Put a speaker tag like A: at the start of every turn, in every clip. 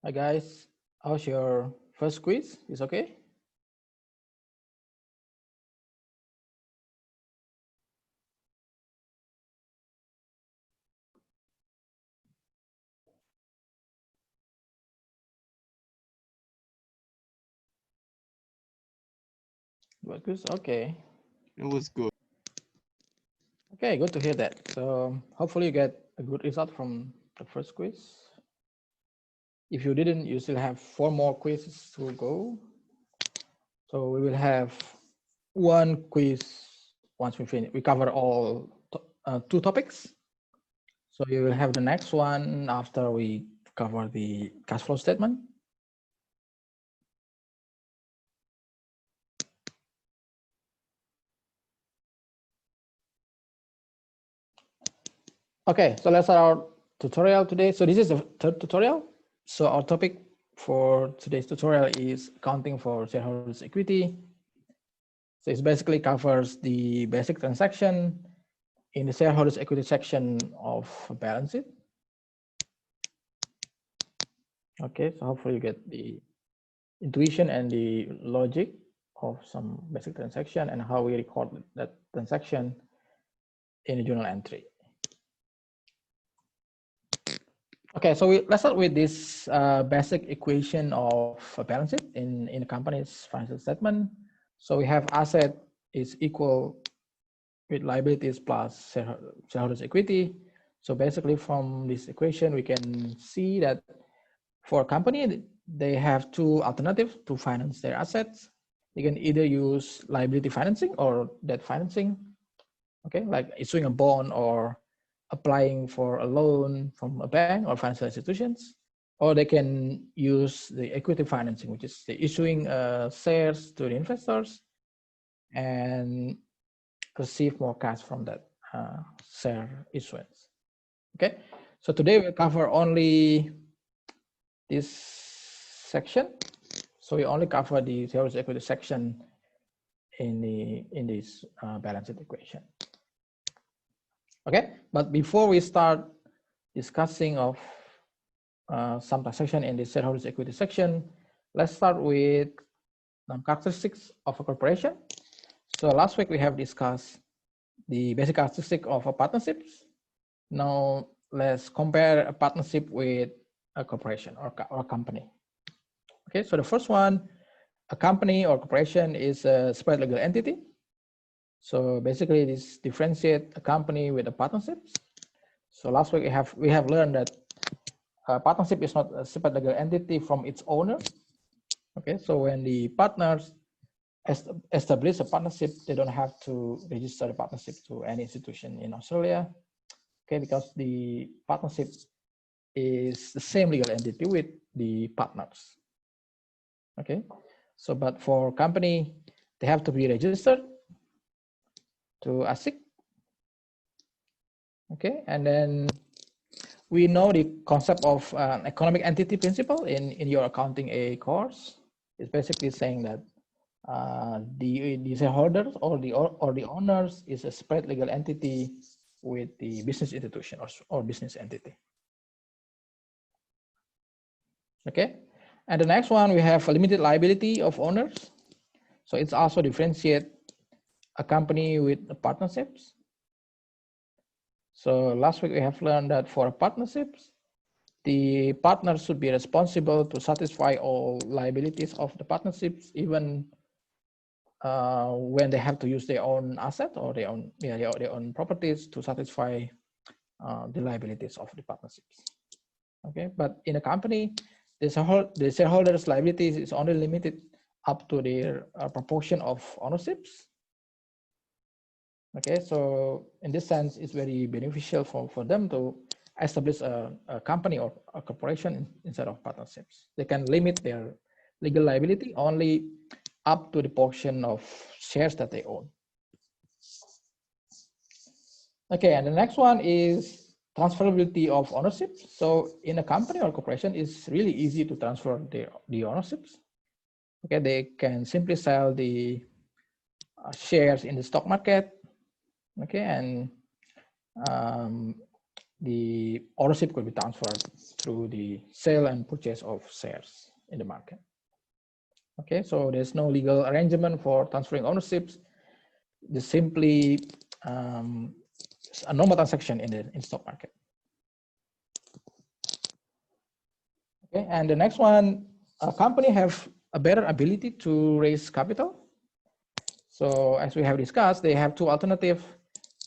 A: Hi guys, how's your first quiz? Is okay? Good quiz? Okay.
B: It was good.
A: Okay, good to hear that. So hopefully you get a good result from the first quiz. If you didn't, you still have 4 more quizzes to go. So we will have one quiz once we finish. We cover all 2 topics. So you will have the next one after we cover the cash flow statement. Okay, so let's start our tutorial today. So this is the third tutorial. So our topic for today's tutorial is accounting for shareholders' equity. So it basically covers the basic transaction in the shareholders' equity section of a balance sheet. Okay, so hopefully you get the intuition and the logic of some basic transaction and how we record that transaction in a journal entry. Okay, so let's start with this basic equation of a balance sheet in a company's financial statement. So we have asset is equal with liabilities plus shareholders' equity. So basically from this equation, we can see that for a company, they have 2 alternatives to finance their assets. You can either use liability financing or debt financing, okay, like issuing a bond or applying for a loan from a bank or financial institutions, or they can use the equity financing, which is the issuing shares to the investors and receive more cash from that share issuance. Okay, so today we'll cover only this section. So we only cover the shareholders' equity section in this balance sheet equation. Okay, but before we start discussing of some transaction in the shareholders' equity section, let's start with some characteristics of a corporation. So last week we have discussed the basic characteristic of a partnership. Now let's compare a partnership with a corporation or a company. Okay, so the first one, a company or corporation is a separate legal entity. So basically this differentiates a company with a partnership. So last week we have learned that a partnership is not a separate legal entity from its owner. Okay, so when the partners establish a partnership, they don't have to register the partnership to any institution in Australia. Okay, because the partnership is the same legal entity with the partners. Okay, so but for company, they have to be registered to ACCT. Okay, and then we know the concept of economic entity principle in your accounting A course. It's basically saying that the shareholders or the owners is a separate legal entity with the business institution or business entity. Okay, and the next one we have a limited liability of owners. So it's also differentiate a company with partnerships. So last week we have learned that for partnerships, the partners should be responsible to satisfy all liabilities of the partnerships, even when they have to use their own asset or their own properties to satisfy the liabilities of the partnerships. Okay, but in a company, the shareholders' liabilities is only limited up to their proportion of ownerships. Okay, so in this sense, it's very beneficial for them to establish a company or a corporation instead of partnerships. They can limit their legal liability only up to the portion of shares that they own. Okay, and the next one is transferability of ownership. So in a company or corporation, it's really easy to transfer the ownerships. Okay, they can simply sell the shares in the stock market. Okay, and the ownership could be transferred through the sale and purchase of shares in the market. Okay, so there's no legal arrangement for transferring ownerships. Just simply a normal transaction in the stock market. Okay, and the next one, a company have a better ability to raise capital. So as we have discussed, they have two alternatives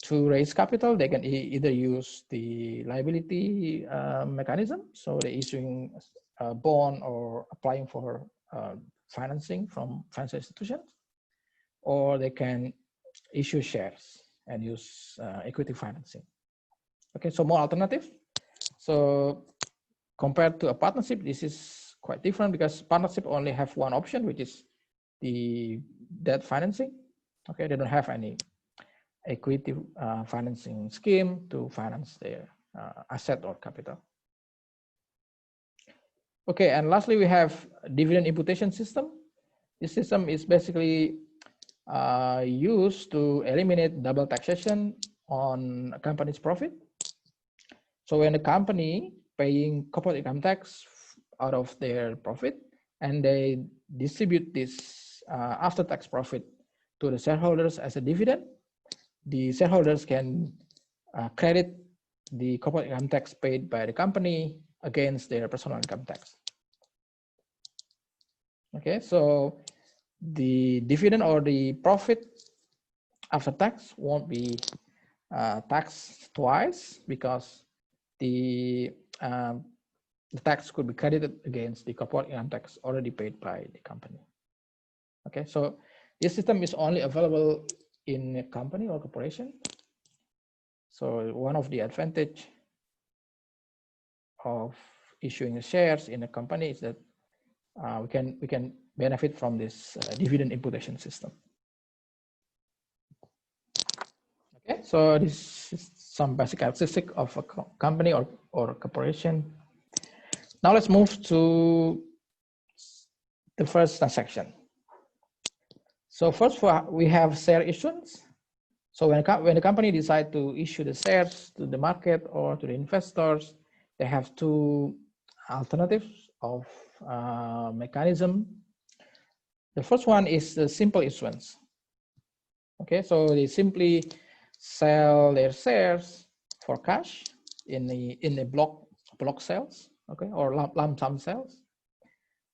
A: to raise capital. They can either use the liability mechanism, so they're issuing a bond or applying for financing from financial institutions, or they can issue shares and use equity financing. Okay, so more alternatives. So compared to a partnership, this is quite different because partnership only have one option, which is the debt financing. Okay, they don't have any equity financing scheme to finance their asset or capital. Okay, and lastly, we have dividend imputation system. This system is basically used to eliminate double taxation on a company's profit. So when a company paying corporate income tax out of their profit and they distribute this after-tax profit to the shareholders as a dividend, the shareholders can credit the corporate income tax paid by the company against their personal income tax. Okay, so the dividend or the profit after tax won't be taxed twice because the tax could be credited against the corporate income tax already paid by the company. Okay, so this system is only available in a company or corporation. So one of the advantage of issuing shares in a company is that we can benefit from this dividend imputation system. Okay, so this is some basic characteristic of a company or corporation. Now let's move to the first transaction. So first we have share issuance. So when the company decides to issue the shares to the market or to the investors, they have two alternatives of mechanism. The first one is the simple issuance. Okay, so they simply sell their shares for cash in the block sales, okay, or lump sum sales.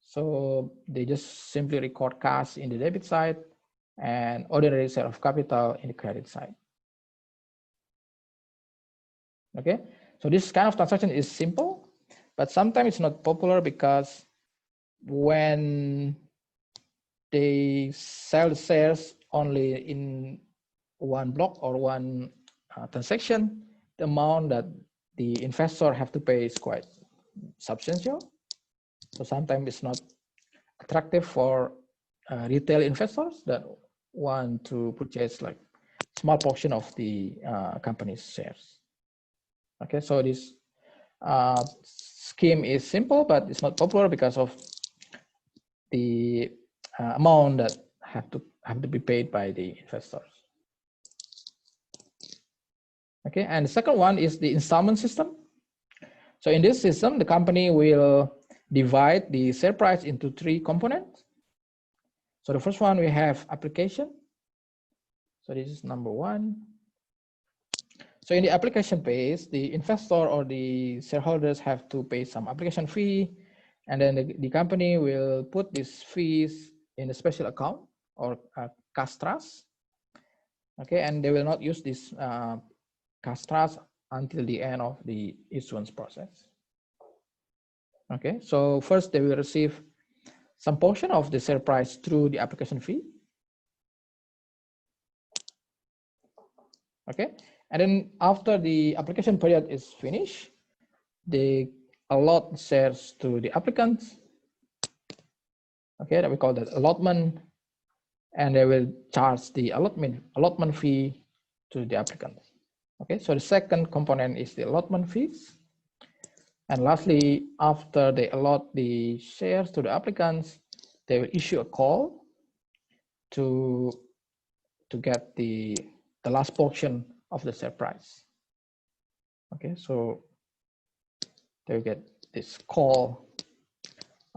A: So they just simply record cash in the debit side and ordinary share of capital in the credit side. Okay, so this kind of transaction is simple, but sometimes it's not popular because when they sell shares only in one block or one transaction, the amount that the investor have to pay is quite substantial. So sometimes it's not attractive for retail investors that want to purchase like small portion of the company's shares. Okay, so this scheme is simple, but it's not popular because of the amount that have to be paid by the investors. Okay, and the second one is the installment system. So in this system, the company will divide the share price into three components. So the first one we have application. So this is number one. So in the application phase, the investor or the shareholders have to pay some application fee, and then the company will put these fees in a special account or cash trust. Okay, and they will not use this cash trust until the end of the issuance process. Okay, so first they will receive some portion of the share price through the application fee. Okay, and then after the application period is finished, they allot shares to the applicants. Okay, that we call that allotment, and they will charge the allotment fee to the applicants. Okay, so the second component is the allotment fees. And lastly, after they allot the shares to the applicants, they will issue a call to get the last portion of the share price. Okay, so they get this call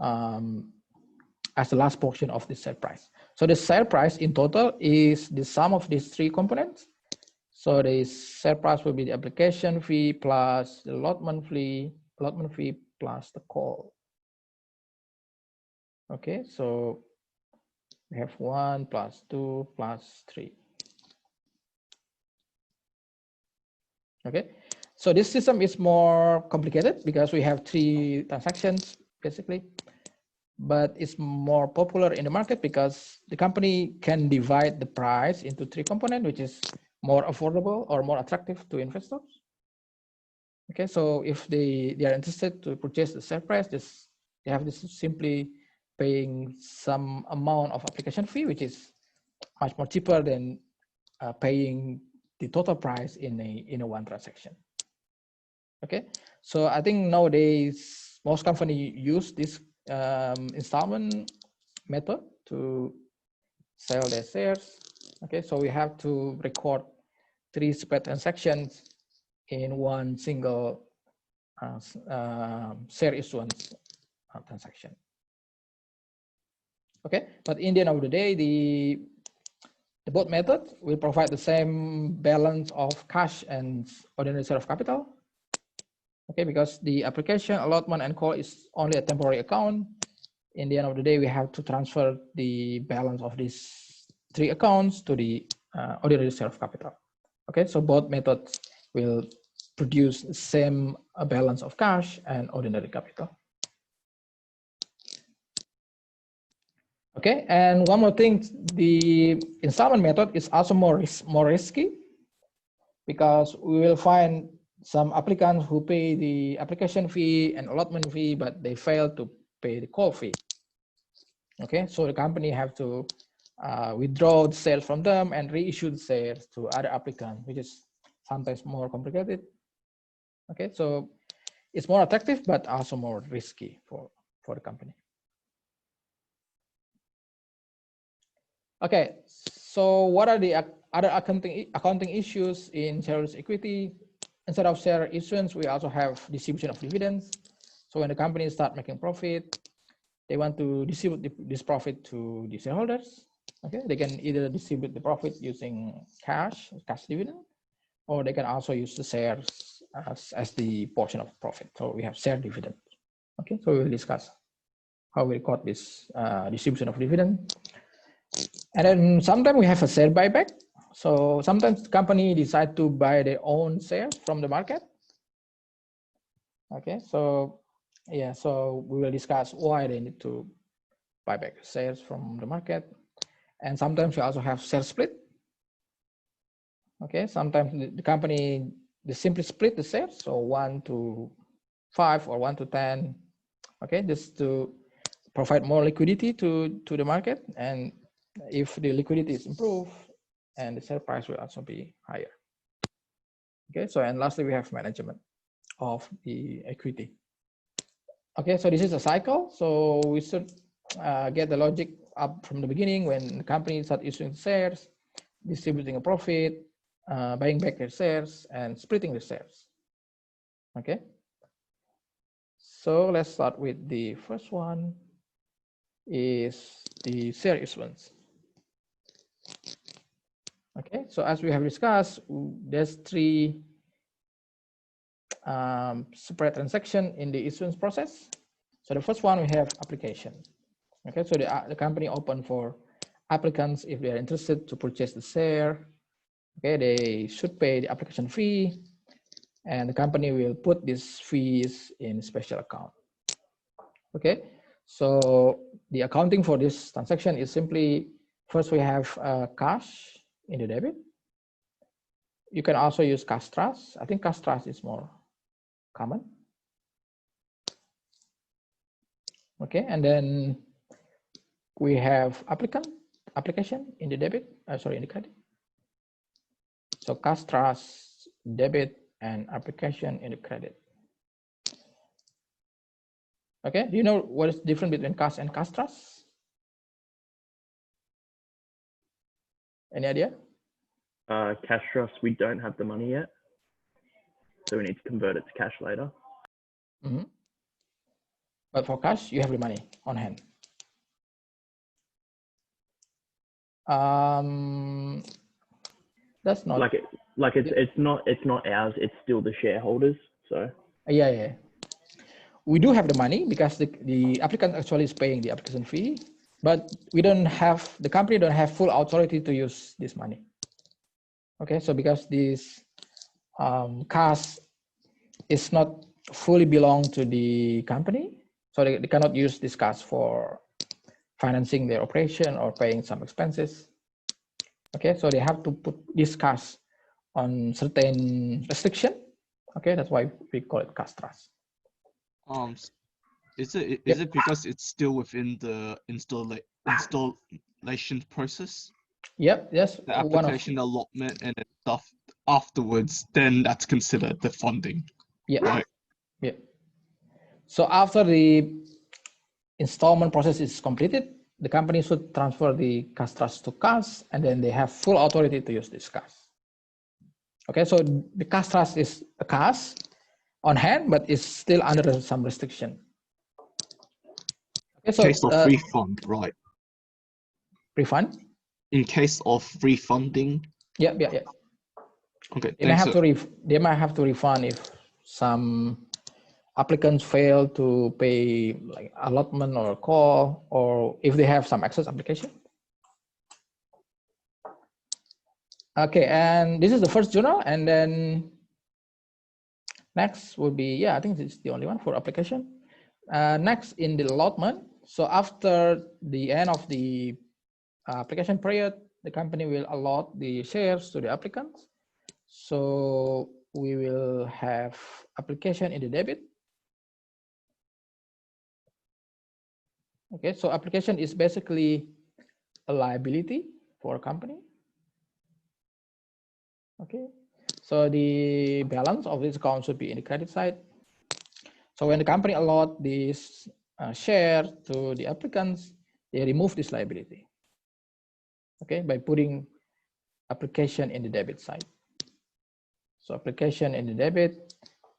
A: as the last portion of the sale price. So the sale price in total is the sum of these three components. So the sale price will be the application fee plus the allotment fee plus the call. Okay, so we have 1 plus 2 plus 3. Okay, so this system is more complicated because we have 3 transactions basically, but it's more popular in the market because the company can divide the price into 3 components, which is more affordable or more attractive to investors. Okay, so if they are interested to purchase the share price, they have this simply paying some amount of application fee, which is much more cheaper than paying the total price in a one transaction. Okay, so I think nowadays most companies use this installment method to sell their shares. Okay, so we have to record 3 separate transactions in one single share issuance transaction. Okay, but in the end of the day, the both methods will provide the same balance of cash and ordinary share of capital. Okay, because the application, allotment, and call is only a temporary account. In the end of the day, we have to transfer the balance of these 3 accounts to the ordinary share of capital. Okay, so both methods will produce the same balance of cash and ordinary capital. Okay, and one more thing, the installment method is also more risky because we will find some applicants who pay the application fee and allotment fee, but they fail to pay the call fee. Okay, so the company have to withdraw the shares from them and reissue the shares to other applicants, which is sometimes more complicated. Okay, so it's more attractive, but also more risky for the company. Okay, so what are the other accounting issues in shareholders' equity? Instead of share issuance, we also have distribution of dividends. So when the company start making profit, they want to distribute this profit to the shareholders. Okay, they can either distribute the profit using cash dividend, or they can also use the shares as the portion of profit. So we have share dividend. Okay, so we will discuss how we record this distribution of dividend. And then sometimes we have a share buyback. So sometimes the company decide to buy their own shares from the market. Okay, so yeah, so we will discuss why they need to buy back shares from the market. And sometimes we also have share split. Okay, sometimes the company, they simply split the shares, so 1 to 5 or 1 to 10. Okay, just to provide more liquidity to the market, and if the liquidity is improved, and the share price will also be higher. Okay, so and lastly, we have management of the equity. Okay, so this is a cycle. So we should get the logic up from the beginning when the company start issuing shares, distributing a profit, buying back their shares, and splitting the shares. Okay, so let's start with the first one, is the share issuance. Okay, so as we have discussed, there's 3 separate transactions in the issuance process. So the first one, we have application. Okay, so the company open for applicants if they are interested to purchase the share. Okay, they should pay the application fee, and the company will put these fees in special account. Okay, so the accounting for this transaction is simply, first we have cash in the debit. You can also use cash trust. I think cash trust is more common. Okay, and then we have application in the debit, sorry, in the credit. So cash trust, debit, and application in the credit. Okay, do you know what is different between cash and cash trust? Any idea?
B: Cash trust, we don't have the money yet. so we need to convert it to cash later.
A: Mm-hmm. But for cash, you have the money on hand. That's not
B: it's not ours. It's still the shareholders. So
A: yeah. We do have the money because the applicant actually is paying the application fee, but the company don't have full authority to use this money. Okay, so because this cash is not fully belong to the company, so they cannot use this cash for financing their operation or paying some expenses. Okay, so they have to put this cash on certain restriction. Okay, that's why we call it cash trust.
C: Is it because it's still within the installation process?
A: Yep, yes.
C: The application allotment and stuff afterwards, then that's considered the funding.
A: Yeah.
C: Right.
A: Yeah. So after the installment process is completed, the company should transfer the cash trust to cash, and then they have full authority to use this cash. Okay, so the cash trust is a cash on hand, but it's still under some restriction. Okay, so
C: in case of refund, right?
A: Refund?
C: In case of refunding?
A: Yeah.
C: Okay.
A: They might have to refund if some applicants fail to pay like allotment or call, or if they have some excess application. Okay, and this is the first journal, and then next would be, I think this is the only one for application. Next in the allotment. So after the end of the application period, the company will allot the shares to the applicants. So we will have application in the debit. Okay, so application is basically a liability for a company. Okay, so the balance of this account should be in the credit side. So when the company allot this share to the applicants, they remove this liability. Okay, by putting application in the debit side. So application in the debit,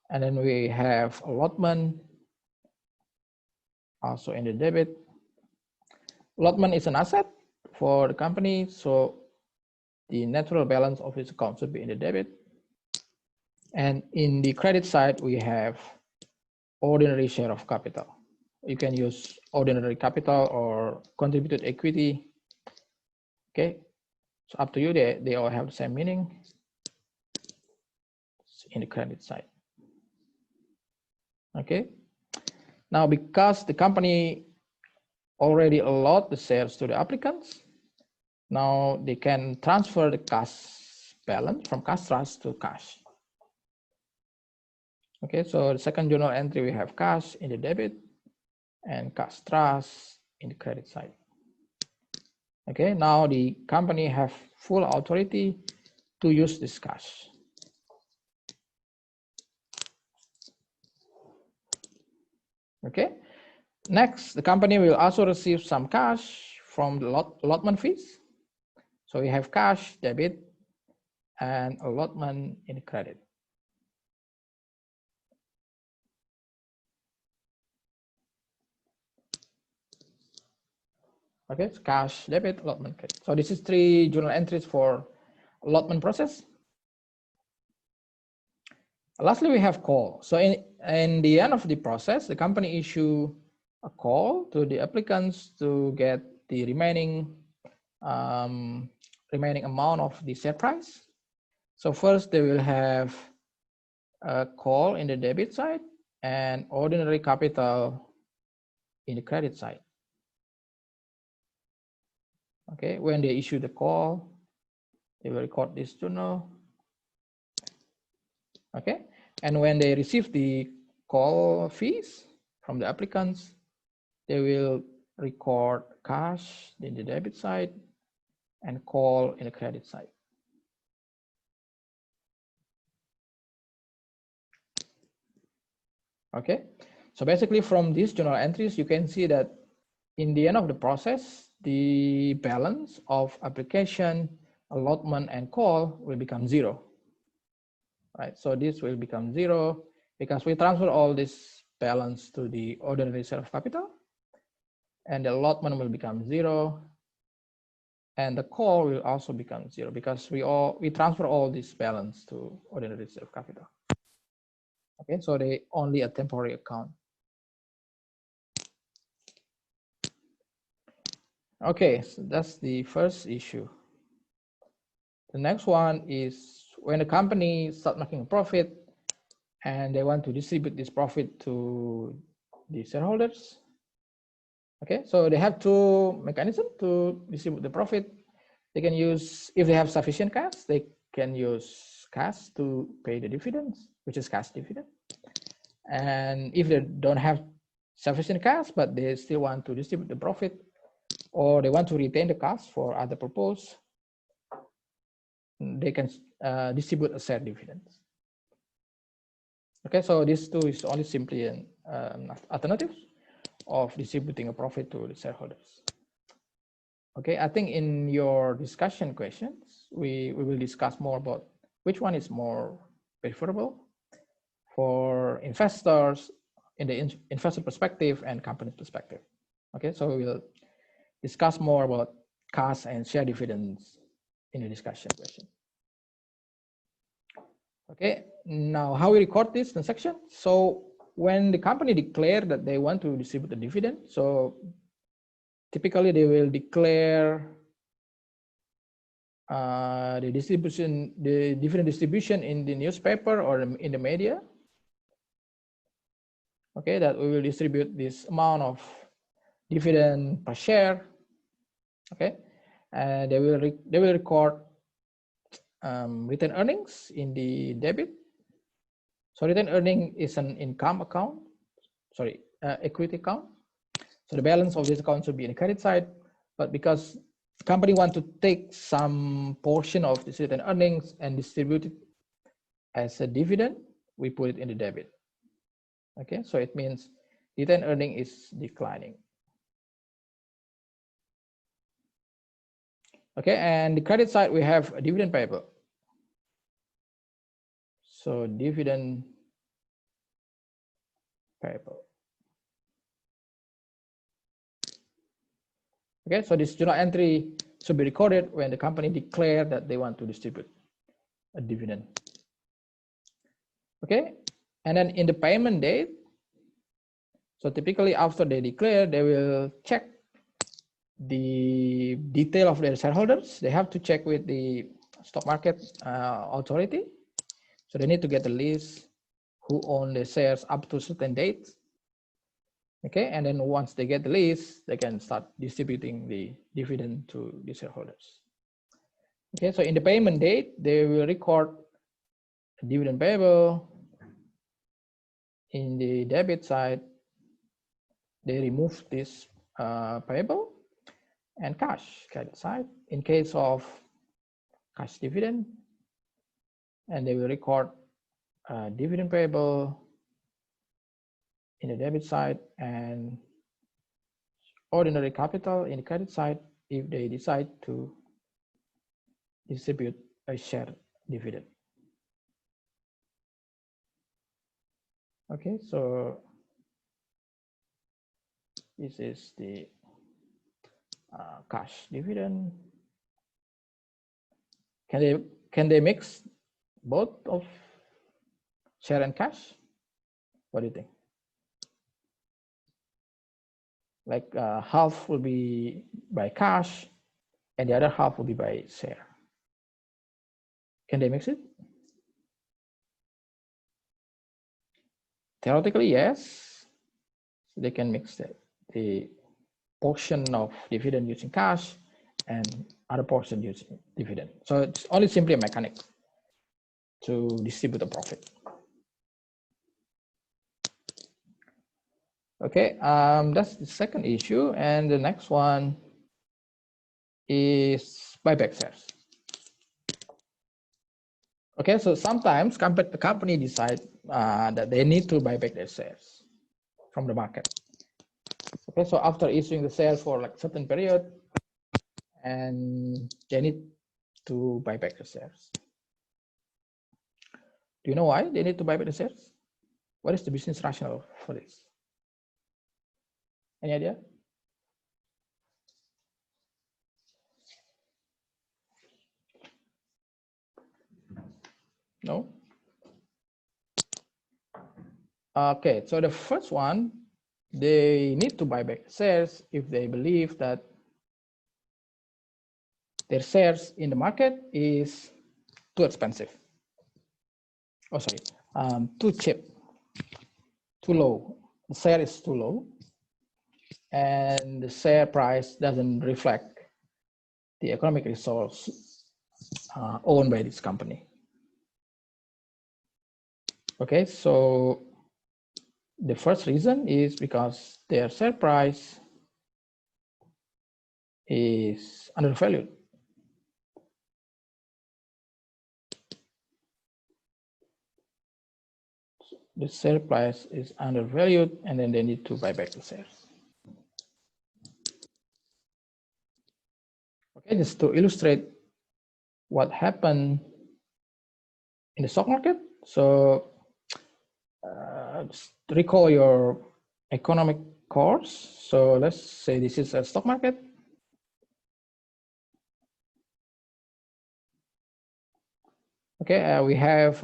A: and then we have allotment also in the debit. Allotment is an asset for the company, so the natural balance of its account should be in the debit. And in the credit side, we have ordinary share of capital. You can use ordinary capital or contributed equity. Okay, so up to you. They all have the same meaning in the credit side. Okay, now because the company already allot the shares to the applicants, now they can transfer the cash balance from cash trust to cash. Okay, so the second journal entry, we have cash in the debit and cash trust in the credit side. Okay, now the company have full authority to use this cash. Okay, next, the company will also receive some cash from the allotment fees. So we have cash, debit, and allotment in credit. Okay, it's cash, debit, allotment, credit. So this is 3 journal entries for allotment process. Lastly, we have call. So in the end of the process, the company issue a call to the applicants to get the remaining amount of the share price. So first they will have a call in the debit side and ordinary capital in the credit side. Okay, when they issue the call, they will record this journal. Okay, and when they receive the call fees from the applicants, they will record cash in the debit side and call in the credit side. Okay, so basically from these journal entries, you can see that in the end of the process, the balance of application, allotment, and call will become 0. right? So this will become 0 because we transfer all this balance to the ordinary share of capital, and the allotment will become 0, and the call will also become 0 because we transfer all this balance to ordinary share of capital. Okay, so they only a temporary account. Okay, so that's the first issue. The next one is when the company start making a profit and they want to distribute this profit to the shareholders. Okay, so they have two mechanisms to distribute the profit. They can use, if they have sufficient cash, they can use cash to pay the dividends, which is cash dividend. And if they don't have sufficient cash, but they still want to distribute the profit, or they want to retain the cash for other purpose, they can distribute a share dividends. Okay, so these two is only simply an alternative of distributing a profit to the shareholders. Okay, I think in your discussion questions, we will discuss more about which one is more preferable for investors in the investor perspective and company perspective. Okay, so we'll discuss more about cash and share dividends in the discussion question. Okay, now how we record this transaction. So when the company declare that they want to distribute the dividend, so typically they will declare the dividend distribution in the newspaper or in the media. Okay, that we will distribute this amount of dividend per share. Okay, and they will record retained earnings in the debit. So retained earning is an income account, sorry, equity account. So the balance of this account should be in the credit side, but because the company want to take some portion of this retained earnings and distribute it as a dividend, we put it in the debit. Okay, so it means retained earning is declining. Okay, and the credit side, we have a dividend payable. So dividend payable. Okay, so this journal entry should be recorded when the company declare that they want to distribute a dividend. Okay, and then in the payment date, so typically after they declare, they will check the detail of their shareholders. They have to check with the stock market authority. So they need to get the list who own the shares up to certain dates. Okay, and then once they get the list, they can start distributing the dividend to the shareholders. Okay, so in the payment date, they will record dividend payable. In the debit side, they remove this payable, and cash credit side in case of cash dividend, and they will record dividend payable in the debit side and ordinary capital in the credit side if they decide to distribute a share dividend. Okay, so this is the cash dividend. Can they mix both of share and cash? What do you think? Like half will be by cash and the other half will be by share. Can they mix it? Theoretically, yes. They can mix the portion of dividend using cash and other portion using dividend. So it's only simply a mechanic to distribute the profit. Okay, that's the second issue. And the next one is buyback shares. Okay, so sometimes the company decide that they need to buy back their shares from the market. Okay, so after issuing the shares for like certain period, and they need to buy back the shares. Do you know why they need to buy back the shares? What is the business rationale for this? Any idea? No? Okay, so the first one, they need to buy back shares if they believe that their shares in the market is too expensive. Oh, sorry, too cheap, too low. The share is too low, and the share price doesn't reflect the economic resource owned by this company. Okay, so the first reason is because their share price is undervalued. The share price is undervalued, and then they need to buy back the shares. Okay, just to illustrate what happened in the stock market. So just recall your economic course. So let's say this is a stock market. Okay, we have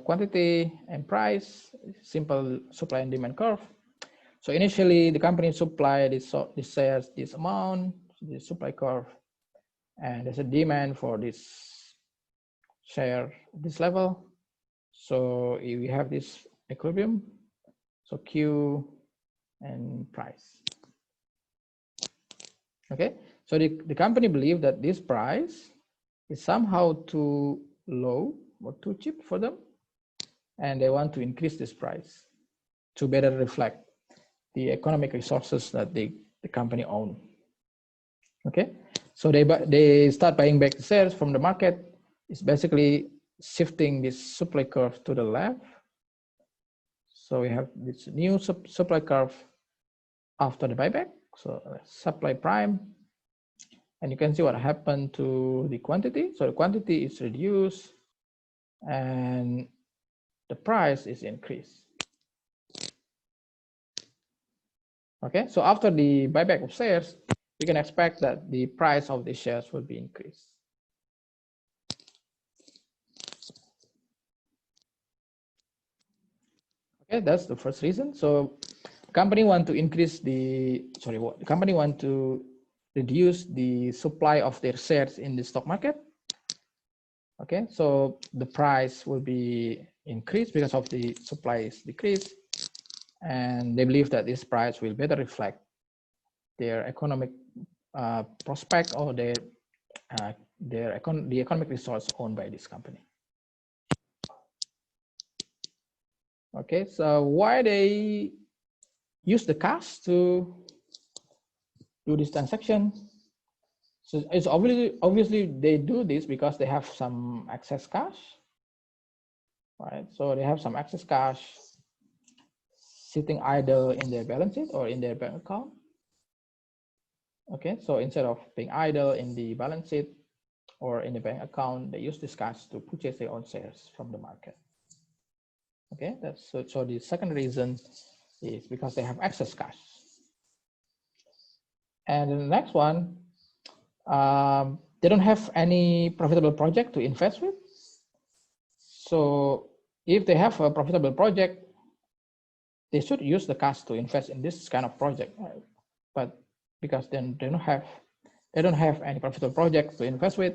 A: quantity and price, simple supply and demand curve. So initially, the company supplied the shares this amount, the supply curve, and there's a demand for this share this level. So we have this equilibrium, so Q and price. Okay, so the company believed that this price is somehow too low or too cheap for them, and they want to increase this price to better reflect the economic resources that the company own. Okay, so they start buying back the shares from the market. It's basically shifting this supply curve to the left. So we have this new supply curve after the buyback. So supply prime, and you can see what happened to the quantity. So the quantity is reduced and the price is increased. Okay, so after the buyback of shares, we can expect that the price of the shares will be increased. Okay, that's the first reason. So company want to increase the, the company want to reduce the supply of their shares in the stock market. Okay, so the price will be increased because of the supply is decreased, and they believe that this price will better reflect their economic prospect or the economic resource owned by this company. Okay, so why they use the cash to do this transaction? So it's obviously they do this because they have some excess cash, right? So they have some excess cash sitting idle in their balance sheet or in their bank account. Okay, so instead of being idle in the balance sheet or in the bank account, they use this cash to purchase their own shares from the market. Okay, that's so the second reason is because they have excess cash. And the next one, they don't have any profitable project to invest with. So if they have a profitable project, they should use the cash to invest in this kind of project, right? But because then they don't have any profitable project to invest with,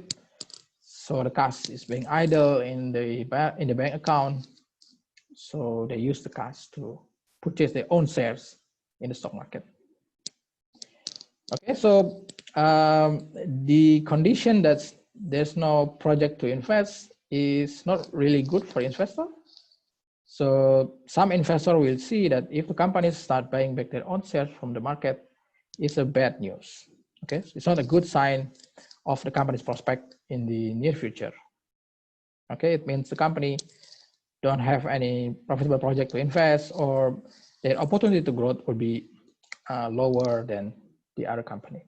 A: so the cash is being idle in the bank account. So they use the cash to purchase their own shares in the stock market. Okay, so the condition that there's no project to invest is not really good for investor. So some investor will see that if the companies start buying back their own shares from the market, it's a bad news. Okay, so it's not a good sign of the company's prospect in the near future. Okay, it means the company don't have any profitable project to invest, or their opportunity to growth will be lower than the other company.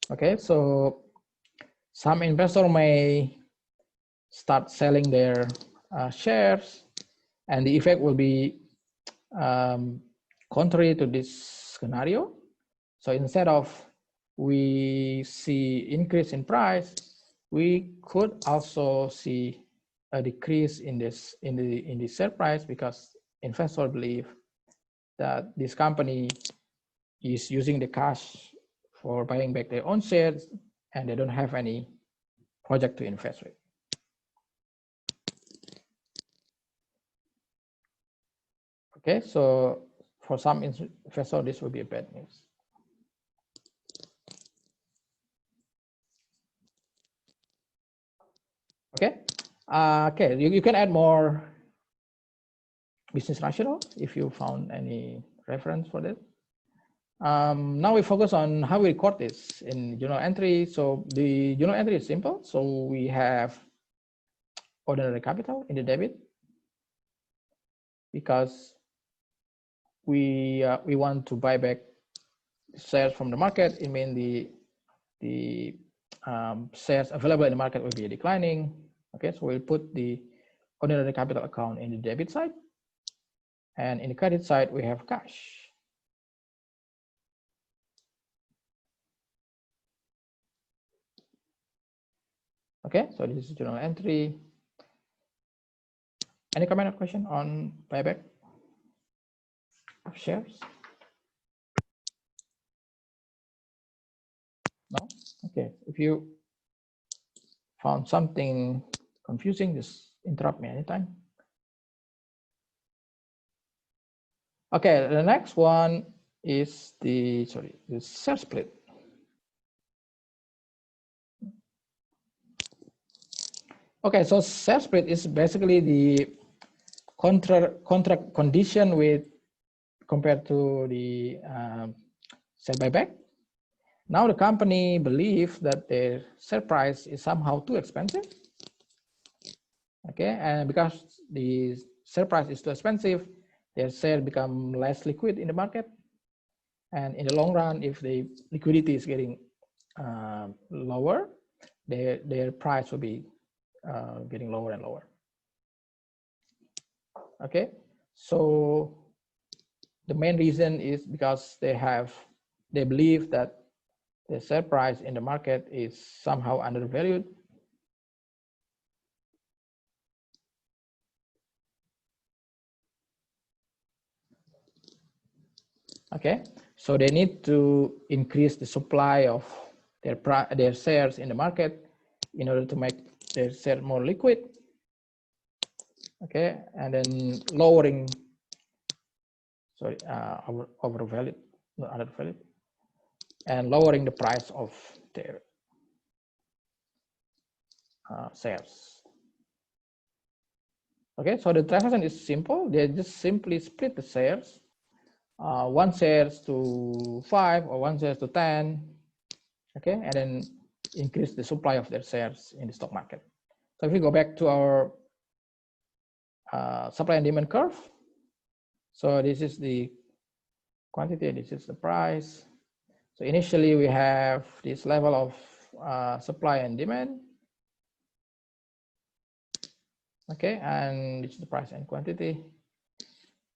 A: Okay, so some investor may start selling their shares, and the effect will be contrary to this scenario. So instead of we see increase in price, we could also see a decrease in the share price, because investors believe that this company is using the cash for buying back their own shares, and they don't have any project to invest with. Okay, so for some investors, this will be a bad news. Okay, okay, you can add more business rationale if you found any reference for that. Now we focus on how we record this in journal entry. So the journal entry is simple. So we have ordinary capital in the debit, because we want to buy back shares from the market. It means the shares available in the market will be declining. Okay, so we'll put the ordinary capital account in the debit side, and in the credit side we have cash. Okay, so this is journal entry. Any comment or question on buyback of shares? No? Okay, if you found something confusing, just interrupt me anytime. Okay, the next one is the share split. Okay, so share split is basically the contract condition with compared to the share buyback. Now the company believes that their share price is somehow too expensive. Okay, and because the share price is too expensive, their share become less liquid in the market. And in the long run, if the liquidity is getting lower, their price will be getting lower and lower. Okay, so the main reason is because they believe that the share price in the market is somehow undervalued. Okay, so they need to increase the supply of their shares in the market in order to make their share more liquid. Okay, and then lowering, sorry, overvalued, not undervalued, and lowering the price of their shares. Okay, so the transaction is simple. They just simply split the shares, 1 shares to 5 or 1 shares to 10. Okay, and then increase the supply of their shares in the stock market. So if we go back to our supply and demand curve, so this is the quantity, this is the price. So initially we have this level of supply and demand. Okay, and this is the price and quantity.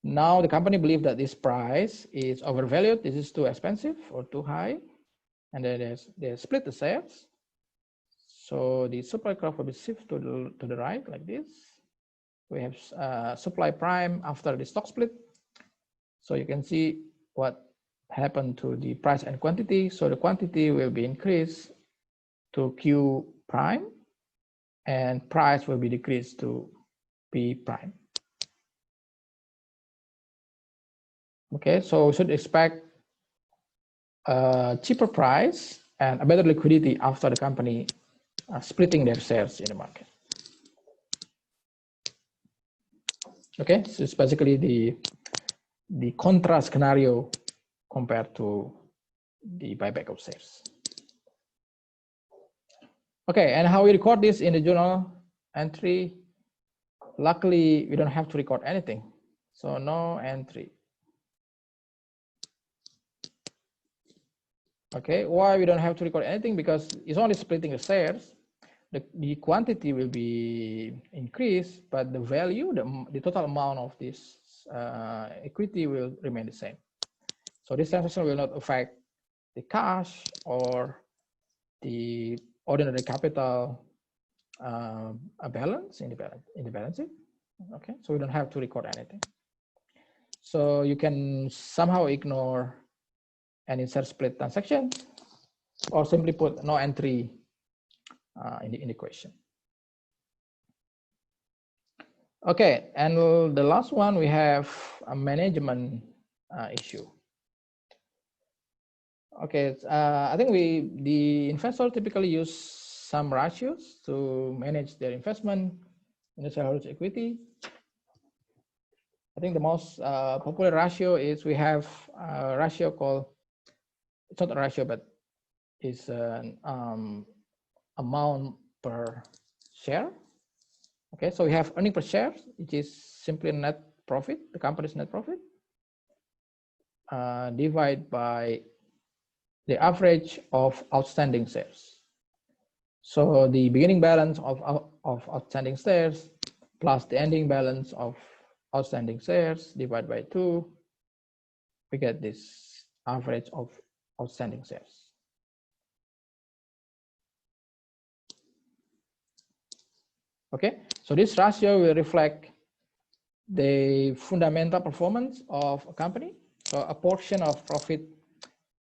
A: Now the company believes that this price is overvalued, this is too expensive or too high, and then they split the shares. So the supply curve will be shifted to the right like this. We have supply prime after the stock split. So you can see what happened to the price and quantity. So the quantity will be increased to Q prime, and price will be decreased to P prime. Okay, so we should expect a cheaper price and a better liquidity after the company splitting their shares in the market. Okay, so it's basically the contrast scenario compared to the buyback of shares. Okay, and how we record this in the journal entry? Luckily, we don't have to record anything, so no entry. Okay, why we don't have to record anything? Because it's only splitting the shares. the quantity will be increased, but the value, the total amount of this equity will remain the same. So this transaction will not affect the cash or the ordinary capital balance in the balance sheet. Okay, so we don't have to record anything. So you can somehow ignore and insert split transaction, or simply put no entry in the equation. Okay, and the last one, we have a management issue. Okay, I think the investor typically use some ratios to manage their investment in the shareholders' equity. I think the most popular ratio is we have a ratio called, it's not a ratio, but it's an amount per share. Okay, so we have earning per share, which is simply net profit, the company's net profit, divided by the average of outstanding shares. So the beginning balance of outstanding shares plus the ending balance of outstanding shares divided by 2, we get this average of outstanding shares. Okay, so this ratio will reflect the fundamental performance of a company. So a portion of profit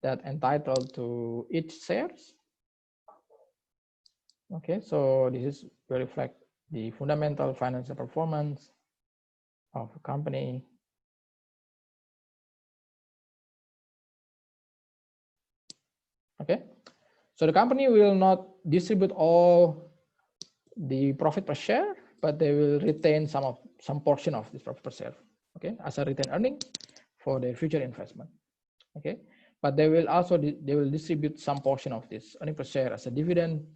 A: that entitled to each shares. Okay, so this will reflect the fundamental financial performance of a company. Okay, so the company will not distribute all the profit per share, but they will retain some portion of this profit per share, okay, as a retained earning for their future investment. Okay, but they will also distribute some portion of this earning per share as a dividend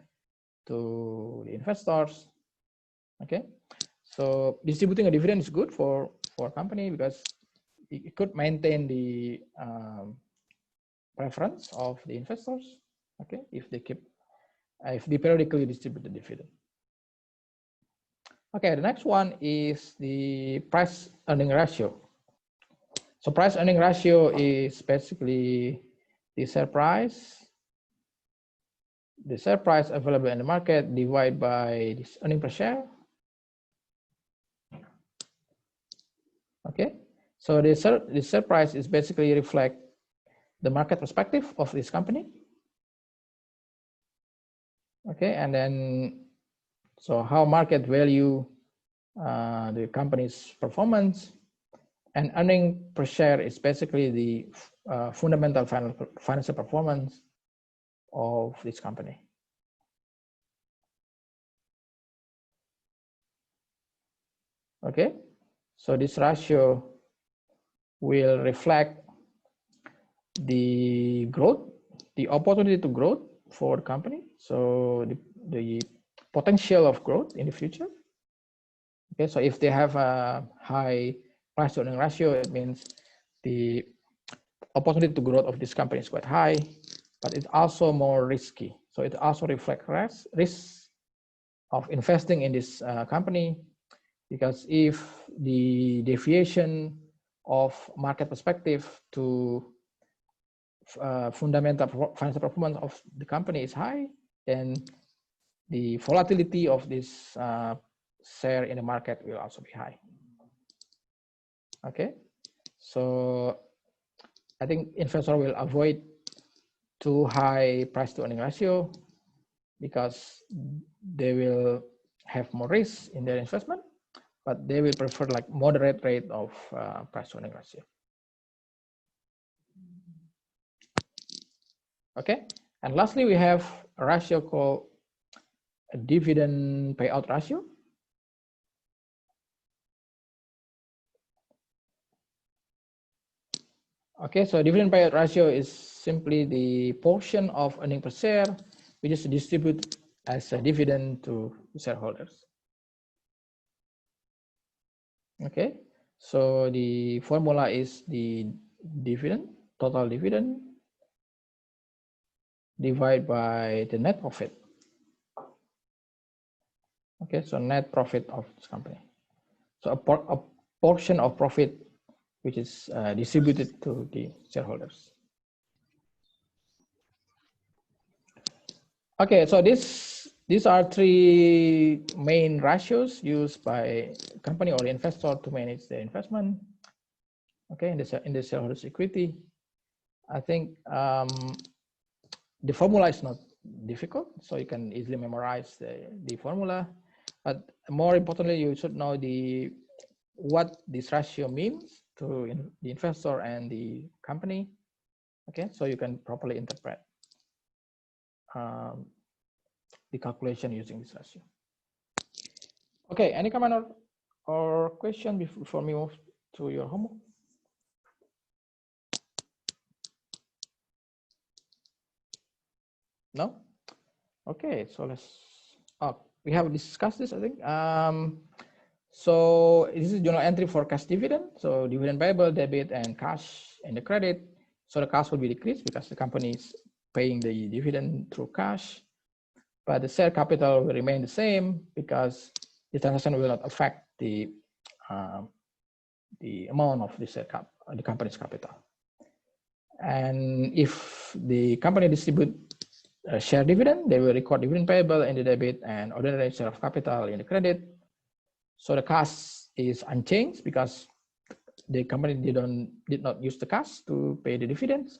A: to the investors. Okay, so distributing a dividend is good for a company because it could maintain the preference of the investors. Okay, if they periodically distribute the dividend. Okay, the next one is the price earning ratio. So price earning ratio is basically the share price available in the market divided by this earning per share. Okay, so the share price is basically reflect the market perspective of this company. Okay, and then so how market value the company's performance, and earning per share is basically the fundamental financial performance of this company. Okay, so this ratio will reflect the growth, the opportunity to grow for the company. So the potential of growth in the future. Okay, so if they have a high price to earning ratio, it means the opportunity to growth of this company is quite high, but it's also more risky. So it also reflects risk of investing in this company, because if the deviation of market perspective to fundamental financial performance of the company is high, then the volatility of this share in the market will also be high. Okay, so I think investor will avoid too high price to earning ratio because they will have more risk in their investment, but they will prefer like moderate rate of price to earning ratio. Okay, and lastly, we have a ratio called a dividend payout ratio. Okay, so dividend payout ratio is simply the portion of earning per share which is distributed as a dividend to shareholders. Okay, so the formula is the dividend, total dividend, divided by the net profit. Okay, so net profit of this company. So a portion of profit which is distributed to the shareholders. Okay, so these are three main ratios used by company or investor to manage their investment. Okay, in the shareholders' equity. I think the formula is not difficult, so you can easily memorize the formula. But more importantly, you should know what this ratio means to the investor and the company. Okay, so you can properly interpret the calculation using this ratio. Okay, any comment or question before we move to your homework? No? Okay, so we have discussed this, I think. So this is journal entry for cash dividend. So dividend payable, debit, and cash in the credit. So the cash will be decreased because the company is paying the dividend through cash, but the share capital will remain the same because the transaction will not affect the amount of the share the company's capital. And if the company distribute share dividend, they will record dividend payable in the debit and ordinary share of capital in the credit. So the cash is unchanged because the company did not use the cash to pay the dividends,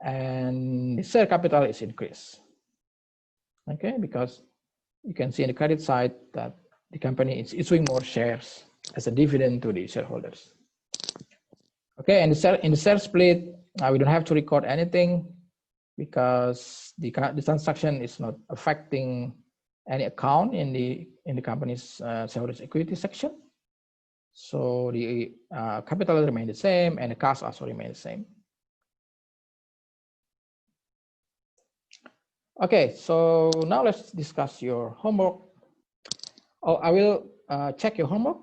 A: and the share capital is increased. Okay, because you can see in the credit side that the company is issuing more shares as a dividend to the shareholders. Okay, and in the share split, we don't have to record anything because the transaction is not affecting any account in the company's shareholders equity section. So the capital remain the same and the cash also remain the same. Okay, so now let's discuss your homework. Oh, I will check your homework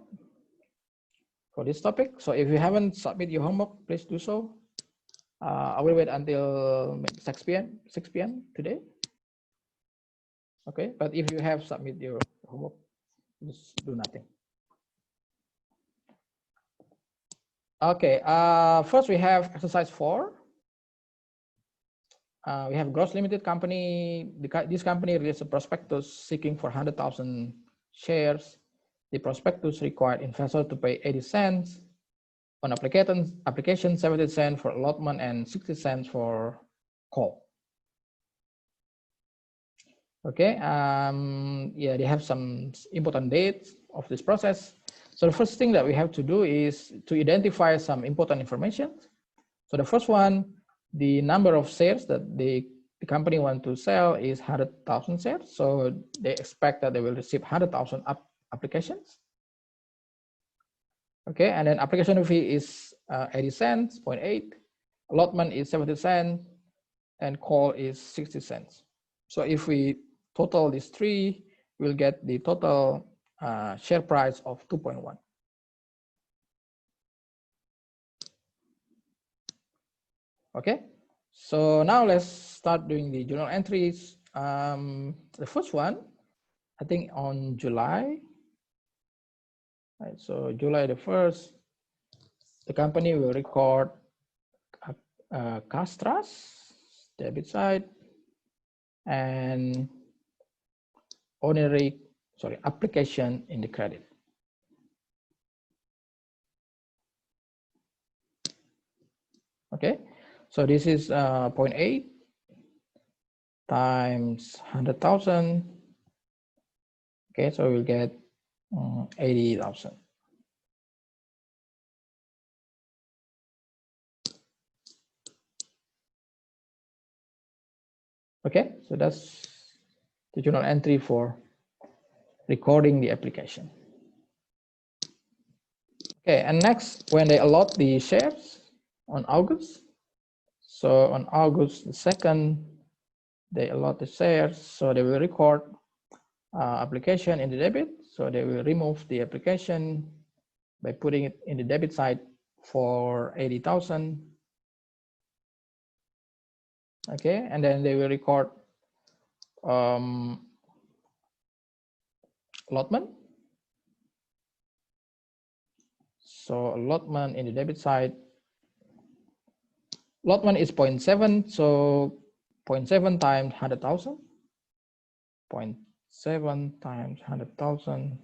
A: for this topic. So if you haven't submitted your homework, please do so. I will wait until 6 p.m. today. Okay, but if you have submitted your homework, just do nothing. Okay, first we have exercise 4. We have gross limited company. This company released a prospectus seeking for 100,000 shares. The prospectus required investor to pay 80 cents on application 70 cents for allotment and 60 cents for call. Okay, yeah, they have some important dates of this process. So the first thing that we have to do is to identify some important information. So the first one, the number of shares that the company want to sell is 100,000 shares. So they expect that they will receive 100,000 applications. Okay, and then application fee is 80 cents, 0.8. Allotment is 70 cents, and call is 60 cents. So if we total these three, we'll get the total share price of 2.1. Okay, so now let's start doing the journal entries. The first one, I think on July. Right, so July the 1st, the company will record cash trust, debit side, and application in the credit. Okay, so this is 0.8 times 100,000. Okay, so we'll get 80,000. Okay, so that's the journal entry for recording the application. Okay, and next, when they allot the shares on August, so on August the 2nd, they allot the shares, so they will record application in the debit. So they will remove the application by putting it in the debit side for 80,000. Okay, and then they will record allotment. So allotment in the debit side, allotment is 0.7, so 0.7 times 100,000. 0.7 times 100,000,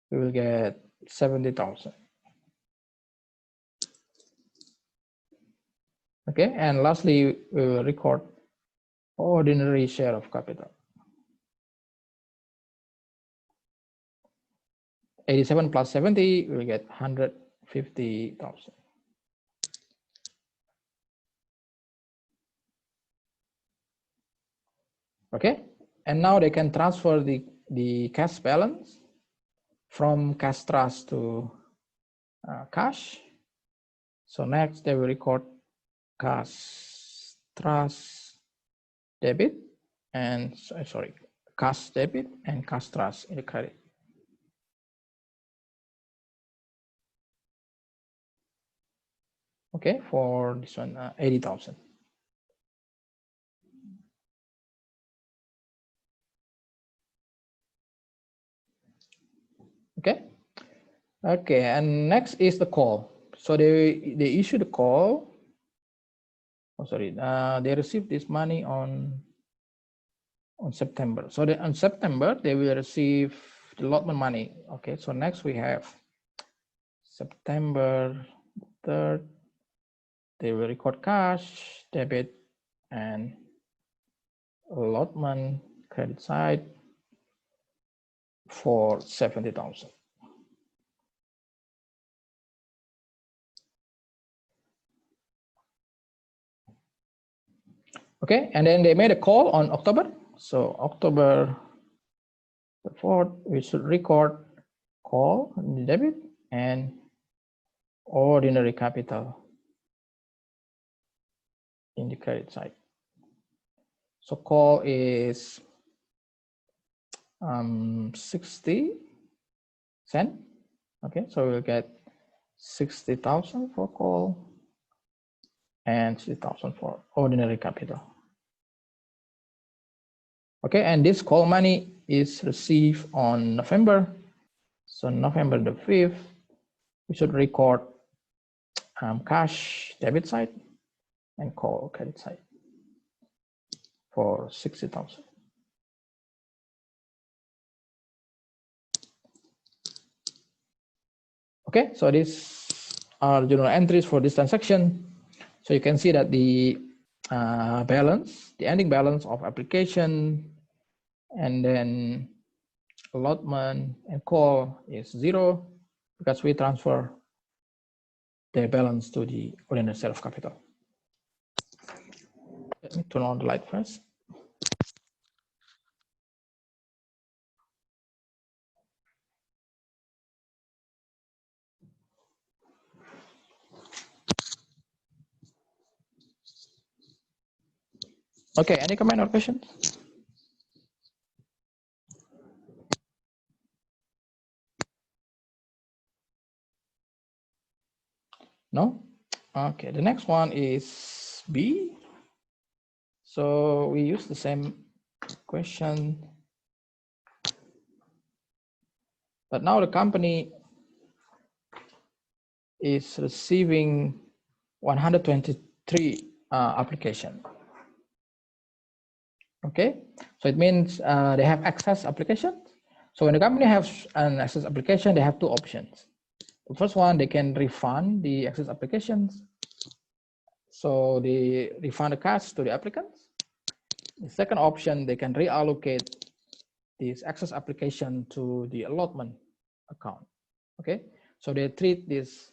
A: we will get 70,000. Okay, and lastly, we will record ordinary share of capital. 87 plus 70, we will get 150,000. Okay, and now they can transfer the cash balance from cash trust to cash. So next they will record cash trust debit and cash debit and cash trust in the credit. Okay, for this one, 80,000. Okay, and next is the call. So they issue the call. Oh, sorry, they received this money on September. So on September they will receive the allotment money. Okay, so next we have September 3rd. They will record cash, debit, and allotment credit side for 70,000. Okay, and then they made a call on October. So October the 4th, we should record call in the debit and ordinary capital in the credit side. So call is 60 cents. Okay, so we'll get 60,000 for call and 60,000 for ordinary capital. Okay, and this call money is received on November. So November the 5th, we should record cash debit side and call credit side for 60,000. Okay, so these are journal entries for this transaction. So you can see that the balance, the ending balance of application and then allotment and call is 0 because we transfer the balance to the ordinary share of capital. Let me turn on the light first. Okay, any comment or questions? No? Okay, the next one is B. So we use the same question, but now the company is receiving 123 application. Okay, so it means they have excess application. So when the company has an excess application, they have two options. The first one, they can refund the excess applications. So they refund the cash to the applicants. The second option, they can reallocate this excess application to the allotment account. Okay, so they treat this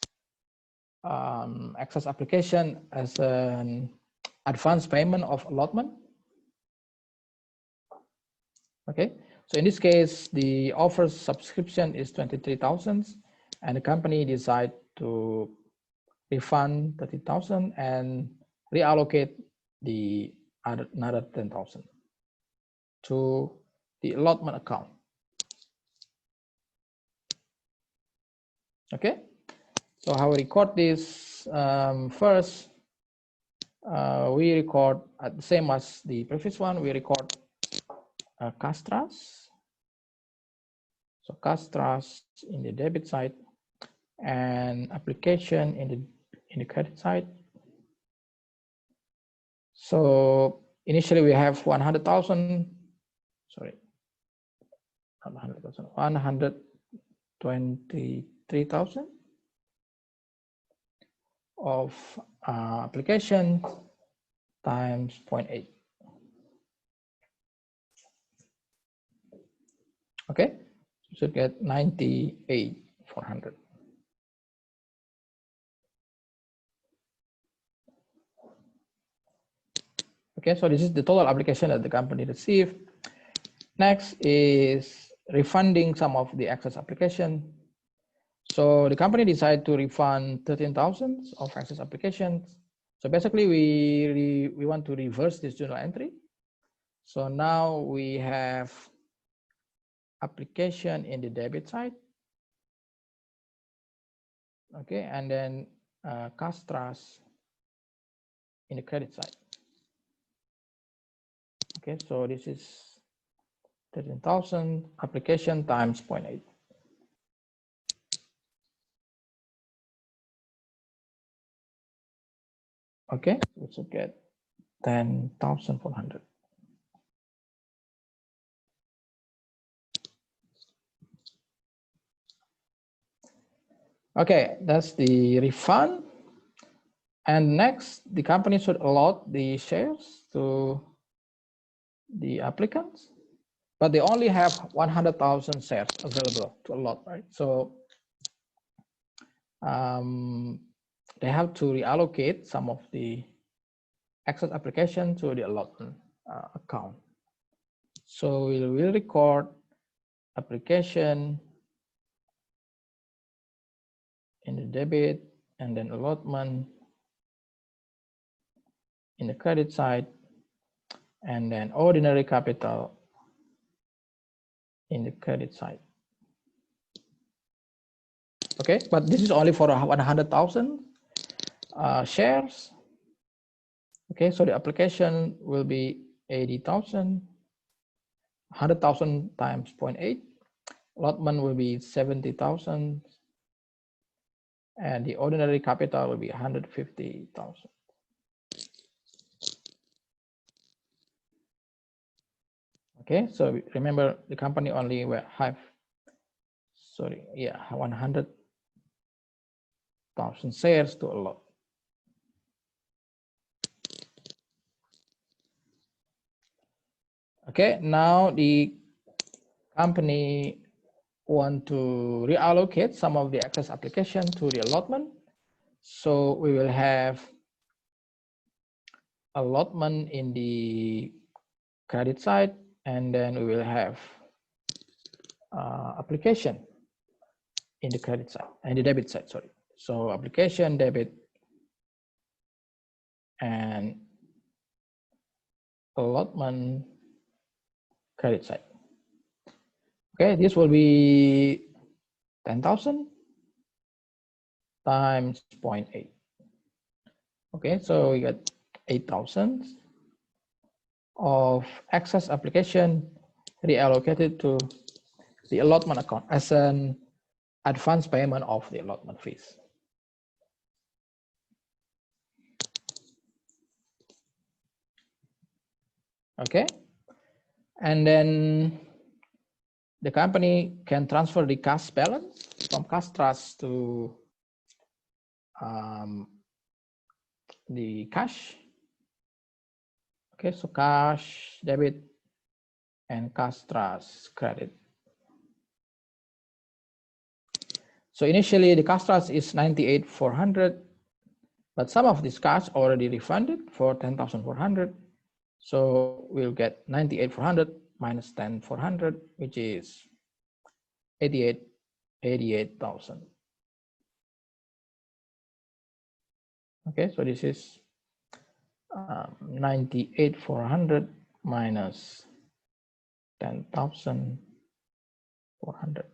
A: excess application as an advance payment of allotment. Okay, so in this case, the offer subscription is 23,000, and the company decide to refund 30,000 and reallocate the another 10,000 to the allotment account. Okay, so how we record this? First, we record the same as the previous one. We record cash trust So cash trust in the debit side and application in the credit side. So initially we have 100,000, sorry, not 100,000, 123,000 of application times 0.8. Okay, you should get 98,400. Okay, so this is the total application that the company received. Next is refunding some of the excess application. So the company decided to refund 13,000 of excess applications. So basically we want to reverse this journal entry. So now we have application in the debit side. Okay, and then cash trust in the credit side. Okay, so this is 13,000 application times 0.8. Okay, we should get 10,400. Okay, that's the refund. And next, the company should allot the shares to the applicants, but they only have 100,000 shares available to allot, right? So they have to reallocate some of the excess application to the allotment account. So we will record application in the debit and then allotment in the credit side, and then ordinary capital in the credit side. Okay, but this is only for 100,000 shares. Okay, so the application will be 80,000, 100,000 times 0.8. Allotment will be 70,000, and the ordinary capital will be 150,000. Okay, so remember the company only have, 100,000 shares to allot. Okay, now the company want to reallocate some of the excess application to the allotment. So we will have allotment in the credit side, and then we will have application in the credit side and the debit side, sorry. So application, debit, and allotment credit side. Okay, this will be 10,000 times 0.8. Okay, so we got 8,000 of excess application reallocated to the allotment account as an advance payment of the allotment fees. Okay, and then the company can transfer the cash balance from cash trust to the cash. Okay, so cash, debit, and cash trust credit. So initially the cash trust is 98,400, but some of this cash already refunded for 10,400. So we'll get 98,400 minus 10,400, which is 88,000. Okay, so this is 98,400 minus 10,400.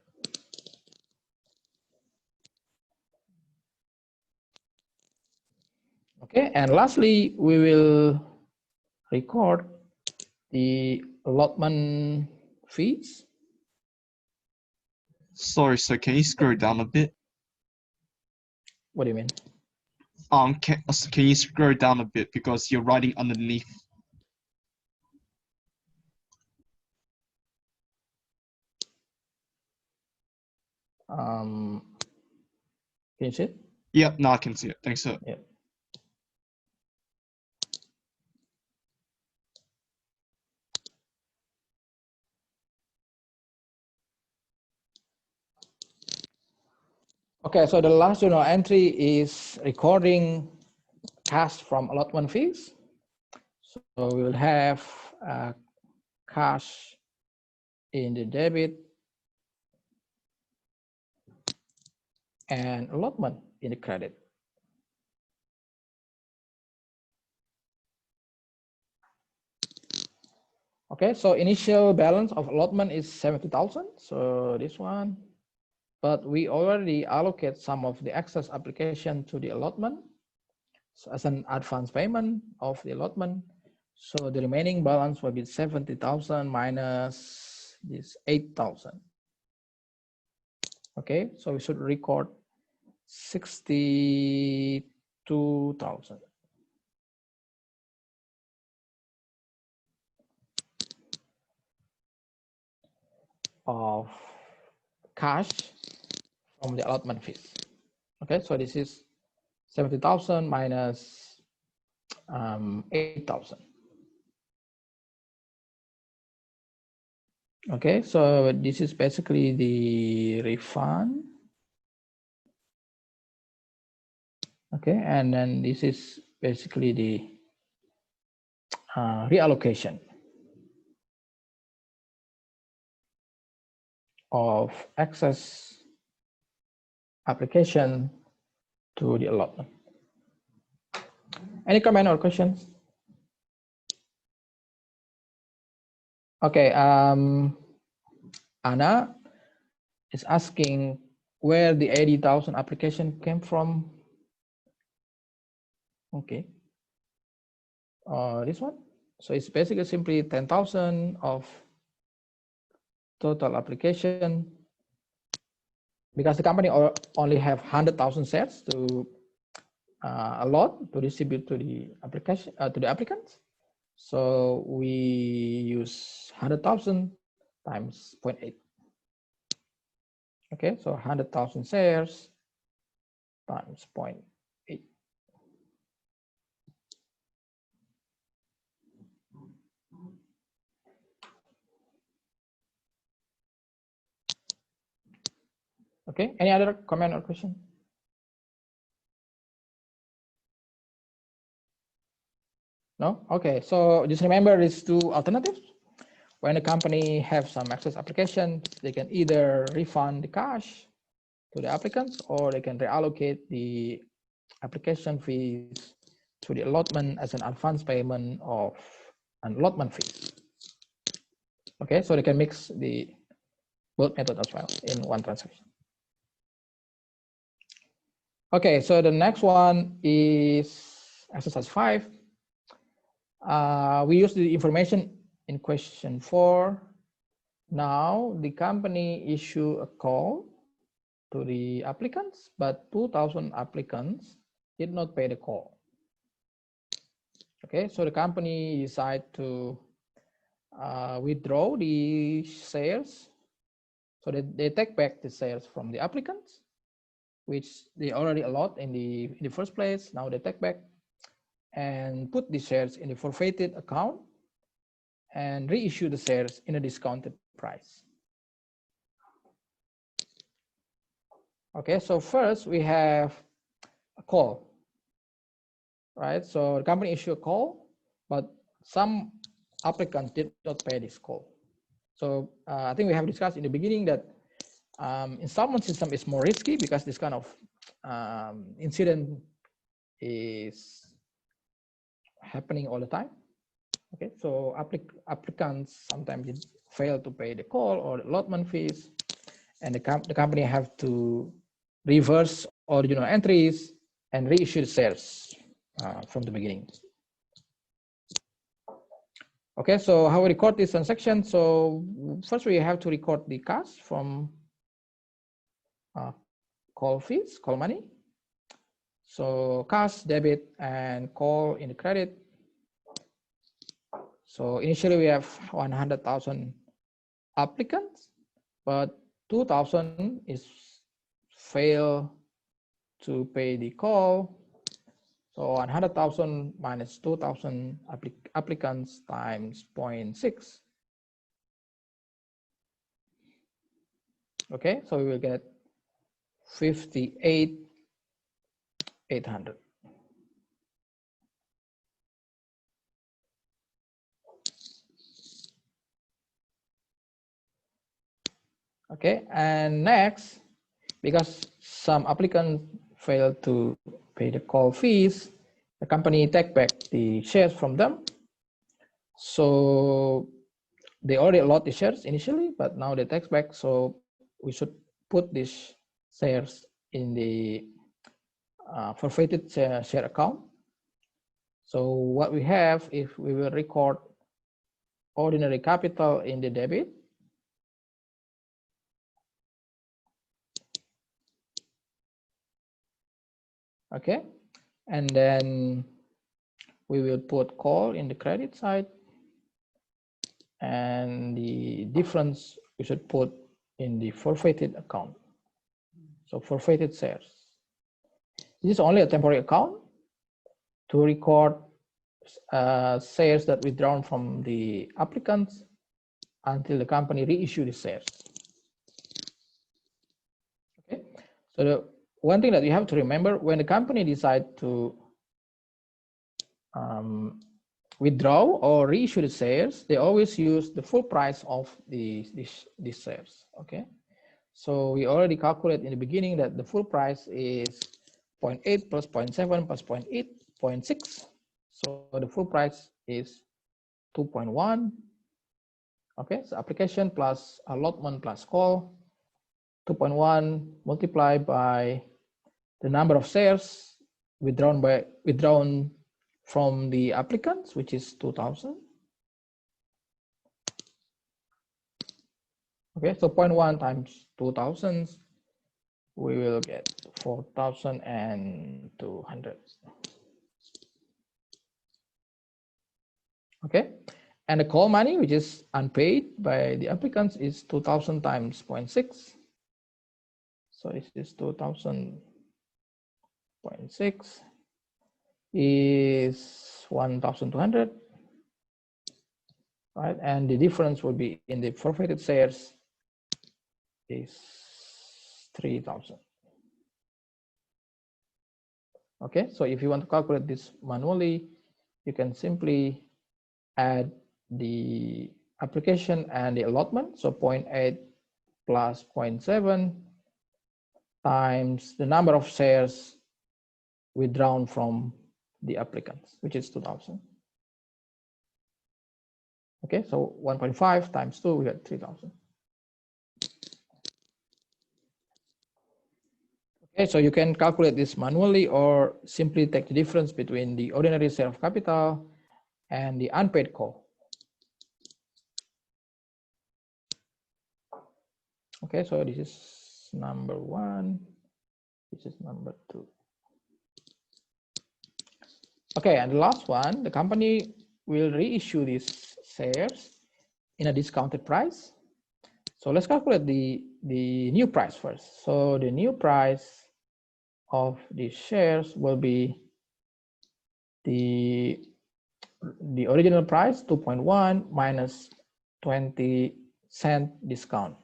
A: Okay, and lastly, we will record the allotment fees
C: Sorry, so can you scroll down a bit?
A: What do you mean?
C: Can you scroll down a bit because you're writing underneath?
A: Can you see it?
C: Yep, now I can see it. Thanks, sir.
A: Yeah. Okay, so the last journal entry is recording cash from allotment fees. So we will have cash in the debit and allotment in the credit. Okay, so initial balance of allotment is 70,000. So this one, but we already allocate some of the excess application to the allotment. So as an advance payment of the allotment. So the remaining balance will be 70,000 minus this 8,000. Okay, so we should record 62,000. Of cash from the allotment fees. Okay, so this is 70,000 minus 8,000. Okay, so this is basically the refund. Okay, and then this is basically the reallocation of excess application to the allotment. Any comment or questions? Okay, Anna is asking where the 80,000 application came from. Okay, this one. So it's basically simply 10,000 of total application because the company only have 100,000 shares to allot to distribute to the application to the applicants. So we use 100,000 times 0.8. Okay, so 100,000 shares times 0.8. Okay, any other comment or question? No? Okay, so just remember these two alternatives. When a company have some excess applications, they can either refund the cash to the applicants or they can reallocate the application fees to the allotment as an advance payment of an allotment fee. Okay, so they can mix the both method as well in one transaction. Okay, so the next one is exercise 5. We use the information in question 4. Now the company issue a call to the applicants, but 2,000 applicants did not pay the call. Okay, so the company decide to withdraw the shares. So they take back the shares from the applicants, which they already allot in the first place. Now they take back and put the shares in the forfeited account and reissue the shares in a discounted price. Okay, so first we have a call, right? So the company issue a call, but some applicants did not pay this call. So I think we have discussed in the beginning that installment system is more risky because this kind of incident is happening all the time. Okay, so applicants sometimes fail to pay the call or the allotment fees, and the company have to reverse original entries and reissue the shares from the beginning. Okay, so how we record this transaction? So first we have to record the cash from call fees, call money. So cash, debit, and call in the credit. So initially we have 100,000 applicants, but 2,000 is fail to pay the call. So 100,000 minus 2,000 applicants times 0.6. Okay, so we will get 58,800. Okay, and next, because some applicants failed to pay the call fees, the company take back the shares from them. So they already allot the shares initially, but now they take back. So we should put these shares in the forfeited share account. So what we have, if we will record ordinary capital in the debit, okay, and then we will put call in the credit side, and the difference we should put in the forfeited account. So forfeited shares. This is only a temporary account to record shares that withdrawn from the applicants until the company reissue the shares. Okay, so the one thing that you have to remember, when the company decide to withdraw or reissue the shares, they always use the full price of these shares. Okay, so we already calculated in the beginning that the full price is 0.8 plus 0.7 plus 0.8, 0.6. So the full price is 2.1. Okay, so application plus allotment plus call, 2.1 multiplied by the number of shares withdrawn from the applicants, which is 2,000. Okay, so 0.1 times 2,000, we will get 4,200. Okay, and the call money, which is unpaid by the applicants, is 2,000 times 0.6. So this is 2,000.6 is 1,200, right? And the difference will be in the forfeited shares is 3,000. Okay, so if you want to calculate this manually, you can simply add the application and the allotment. So 0.8 plus 0.7 times the number of shares withdrawn from the applicants, which is 2,000. Okay, so 1.5 times 2, we get 3,000. Okay, so you can calculate this manually or simply take the difference between the ordinary share of capital and the unpaid call. Okay, so this is number 1, this is number 2. Okay, and the last one, the company will reissue these shares in a discounted price. So let's calculate the new price first. So the new price of these shares will be the original price, 2.1 minus 20-cent discount.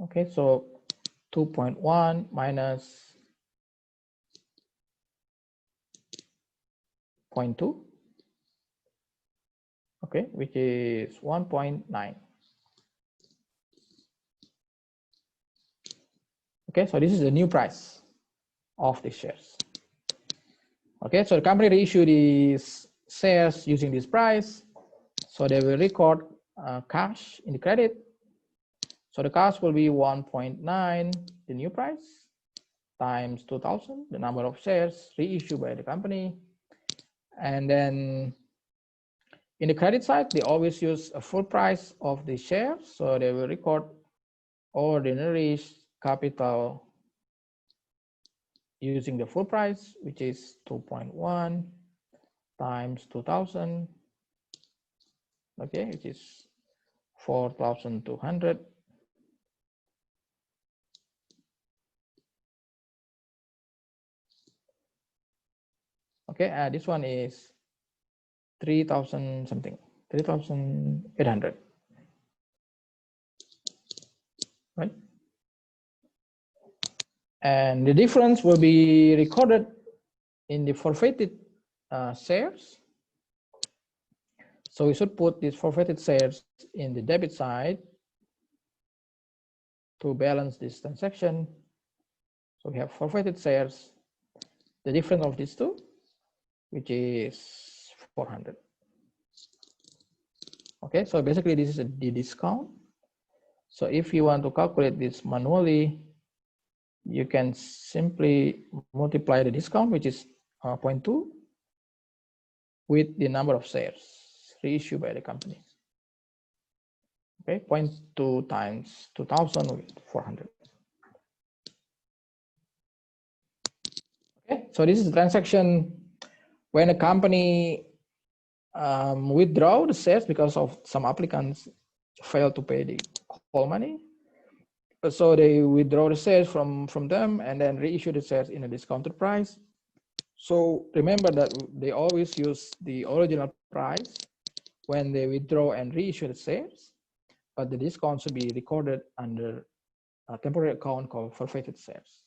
A: Okay, so 2.1 minus 0.2, okay, which is 1.9. Okay, so this is the new price of the shares. Okay, so the company reissue these shares using this price. So they will record cash in the credit. So the cash will be 1.9, the new price, times 2,000, the number of shares reissued by the company. And then in the credit side, they always use a full price of the shares. So they will record ordinary capital using the full price, which is 2.1 times 2000, okay, which is 4,200. Okay, this one is 3,000 something, 3,800, right? And the difference will be recorded in the forfeited shares. So we should put these forfeited shares in the debit side to balance this transaction. So we have forfeited shares, the difference of these two, which is 400. Okay, so basically this is the discount. So if you want to calculate this manually, you can simply multiply the discount, which is 0.2, with the number of shares reissued by the company. Okay, 0.2 times 2,000 with 400. Okay, so this is the transaction when a company withdraw the shares because of some applicants fail to pay the call money. So they withdraw the shares from them and then reissue the shares in a discounted price. So remember that they always use the original price when they withdraw and reissue the shares, but the discount should be recorded under a temporary account called forfeited shares.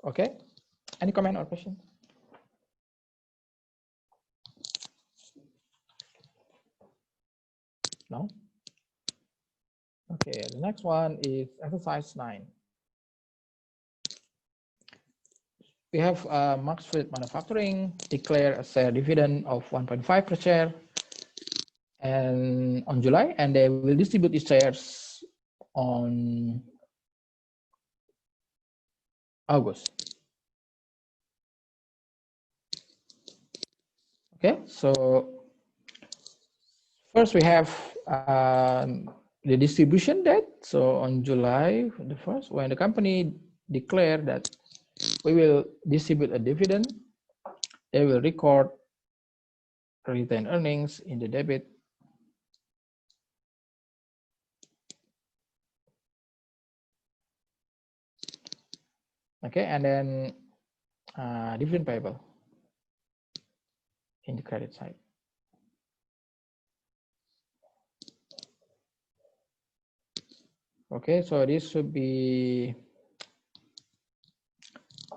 A: Okay, any comment or question? No? Okay, the next one is exercise 9. We have Maxfield Manufacturing declare a share dividend of 1.5 per share and on July, and they will distribute the shares on August. Okay, so first we have the distribution date. So on July the 1st, when the company declared that we will distribute a dividend, they will record retained earnings in the debit. Okay, and then dividend payable in the credit side. Okay, so this should be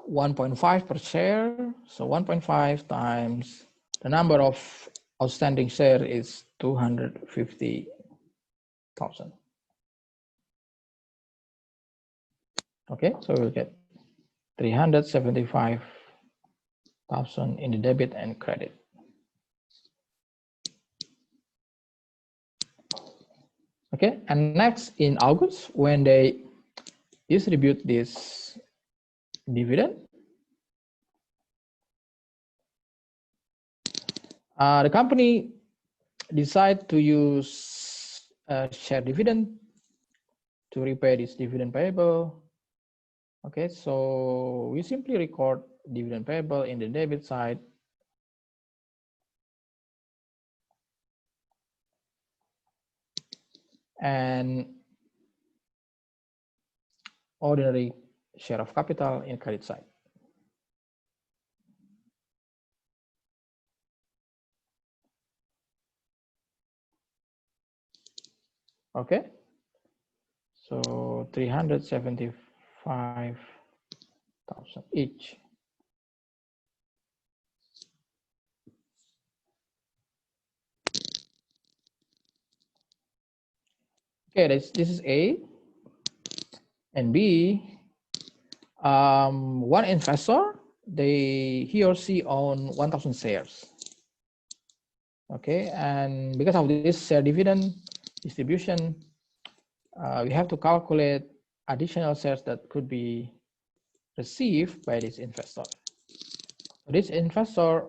A: 1.5 per share. So 1.5 times the number of outstanding share is 250,000. Okay, so we'll get 375,000 in the debit and credit. Okay, and next in August, when they distribute this dividend, the company decide to use share dividend to repay this dividend payable. Okay, so we simply record dividend payable in the debit side. And ordinary share of capital in credit side. Okay, so 375,000 each. Okay, this is A. And B, one investor, he or she own 1,000 shares. Okay, and because of this share dividend distribution, we have to calculate additional shares that could be received by this investor. This investor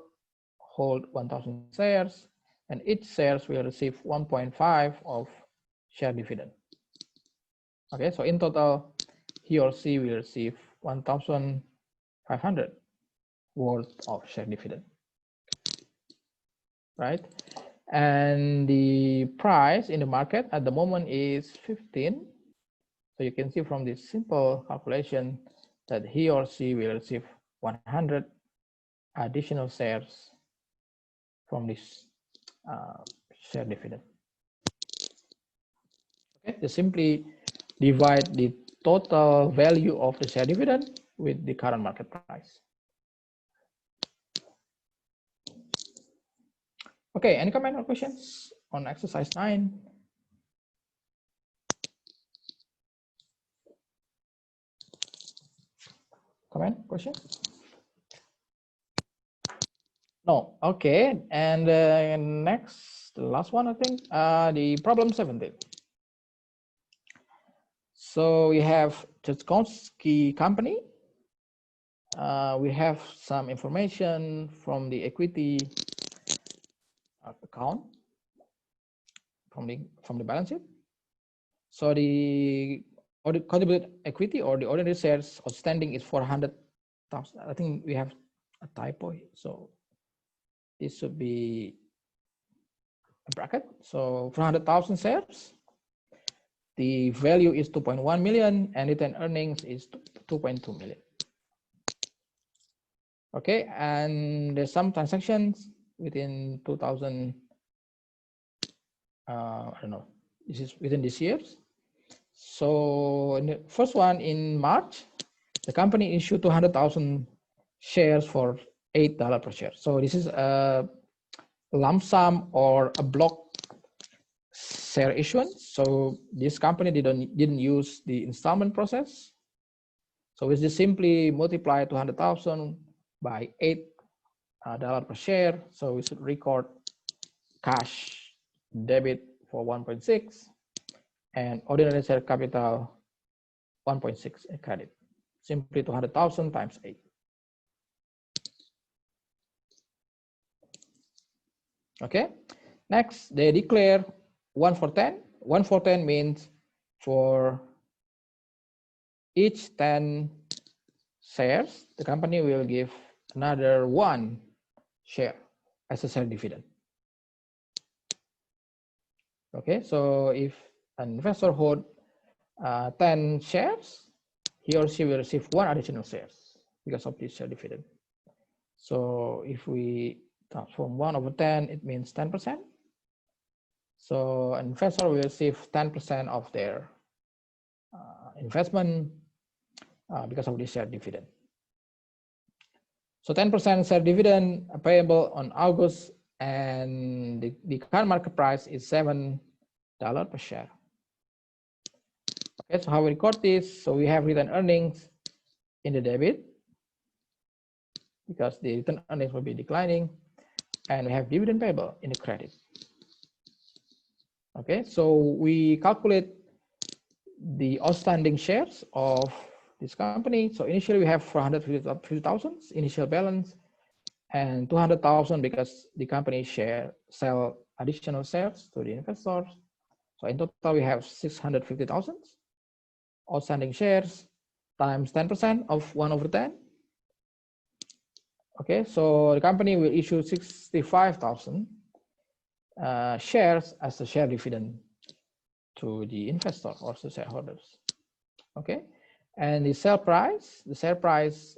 A: hold 1,000 shares, and each shares will receive 1.5 of share dividend. Okay, so in total, he or she will receive 1,500 worth of share dividend, right? And the price in the market at the moment is 15. So you can see from this simple calculation that he or she will receive 100 additional shares from this share dividend. Okay, just simply divide the total value of the share dividend with the current market price. Okay, any comment or questions on exercise 9? Comment, question? No, okay, and next, the last one, I think, the problem 17. So we have Tchaikovsky company. We have some information from the equity account from the balance sheet. So the contributed equity or the ordinary shares outstanding is 400,000. I think we have a typo, so this should be a bracket. So 400,000 shares. The value is 2.1 million and retained earnings is 2.2 million. Okay, and there's some transactions within 2000. I don't know. This is within this years. So in the first one in March, the company issued 200,000 shares for $8 per share. So this is a lump sum or a block share issuance. So this company didn't use the installment process. So we just simply multiply 200,000 by $8 per share. So we should record cash debit for 1.6 and ordinary share capital 1.6 credit. Simply 200,000 times 8. Okay. Next, they declare 1 for 10. 1 for 10 means for each 10 shares, the company will give another 1 share as a share dividend. Okay, so if an investor hold 10 shares, he or she will receive 1 additional shares because of this share dividend. So if we transform 1 over 10, it means 10%. So an investor will receive 10% of their investment because of this share dividend. So 10% share dividend payable on August, and the current market price is $7 per share. Okay, so how we record this? So we have retained earnings in the debit because the retained earnings will be declining, and we have dividend payable in the credit. Okay, so we calculate the outstanding shares of this company. So initially we have 450,000 initial balance and 200,000 because the company sell additional shares to the investors. So in total we have 650,000 outstanding shares times 10% of 1 over 10. Okay, so the company will issue 65,000 shares as a share dividend to the investor or the shareholders. Okay, and the share price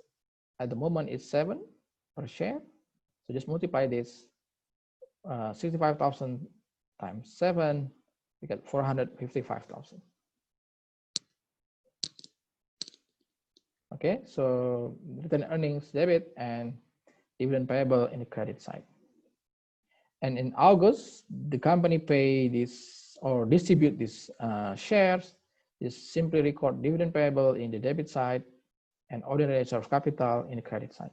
A: at the moment is 7 per share. So just multiply this 65,000 times 7, we get 455,000. Okay, so retained earnings debit and dividend payable in the credit side. And in August, the company pay this or distribute these shares. Just simply record dividend payable in the debit side and ordinary share of capital in the credit side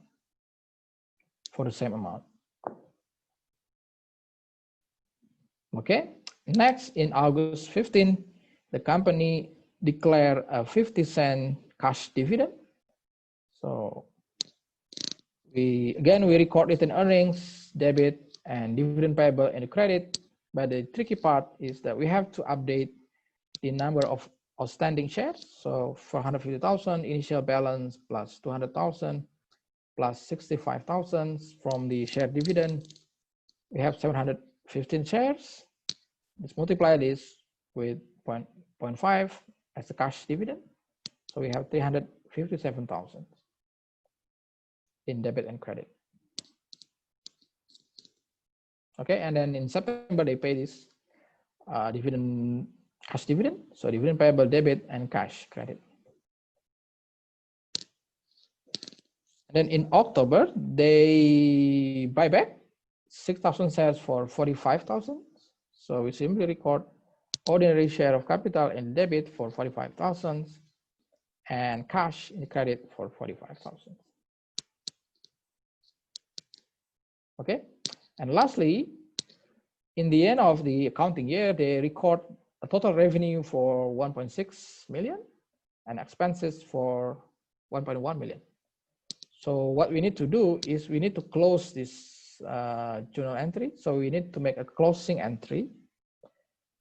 A: for the same amount. Okay, next in August 15, the company declare a 50-cent cash dividend. So we record retained earnings debit and dividend payable and credit. But the tricky part is that we have to update the number of outstanding shares. So 450,000 initial balance plus 200,000 plus 65,000 from the share dividend. We have 715 shares. Let's multiply this with 0.5 as a cash dividend. So we have 357,000 in debit and credit. Okay, and then in September they pay this dividend, cash dividend. So dividend payable debit and cash credit. And then in October they buy back 6,000 shares for 45,000. So we simply record ordinary share of capital and debit for 45,000 and cash in credit for 45,000. Okay, and lastly, in the end of the accounting year, they record a total revenue for 1.6 million and expenses for 1.1 million. So what we need to do is we need to close this journal entry. So we need to make a closing entry.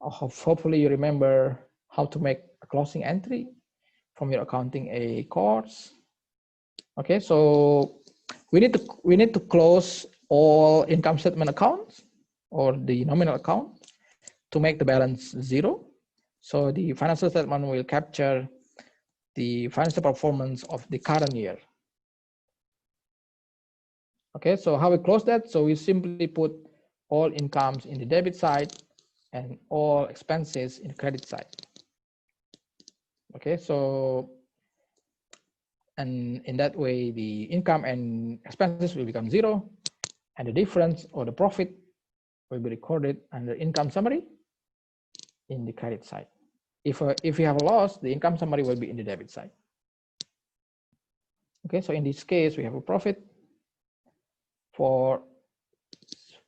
A: Hopefully you remember how to make a closing entry from your accounting A course. Okay, so we need to close all income statement accounts or the nominal account to make the balance 0. So the financial statement will capture the financial performance of the current year. Okay, so how we close that? So we simply put all incomes in the debit side and all expenses in the credit side. Okay, so and in that way the income and expenses will become 0 and the difference or the profit will be recorded under income summary in the credit side. If you have a loss, the income summary will be in the debit side. Okay, so in this case we have a profit for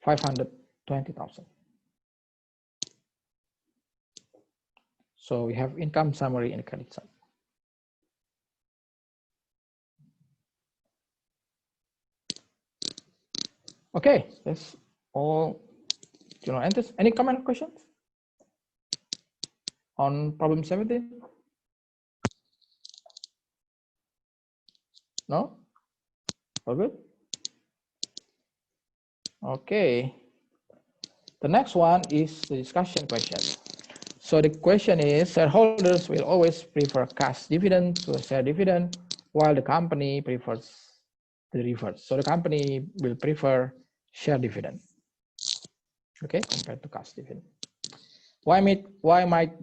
A: 520,000. So we have income summary in the credit side. Okay, that's all journal entries. Any comment or questions on problem 17? No? All good? Okay. The next one is the discussion question. So the question is, shareholders will always prefer cash dividend to a share dividend, while the company prefers the reverse. So the company will prefer share dividend, okay, compared to cash dividend. Why might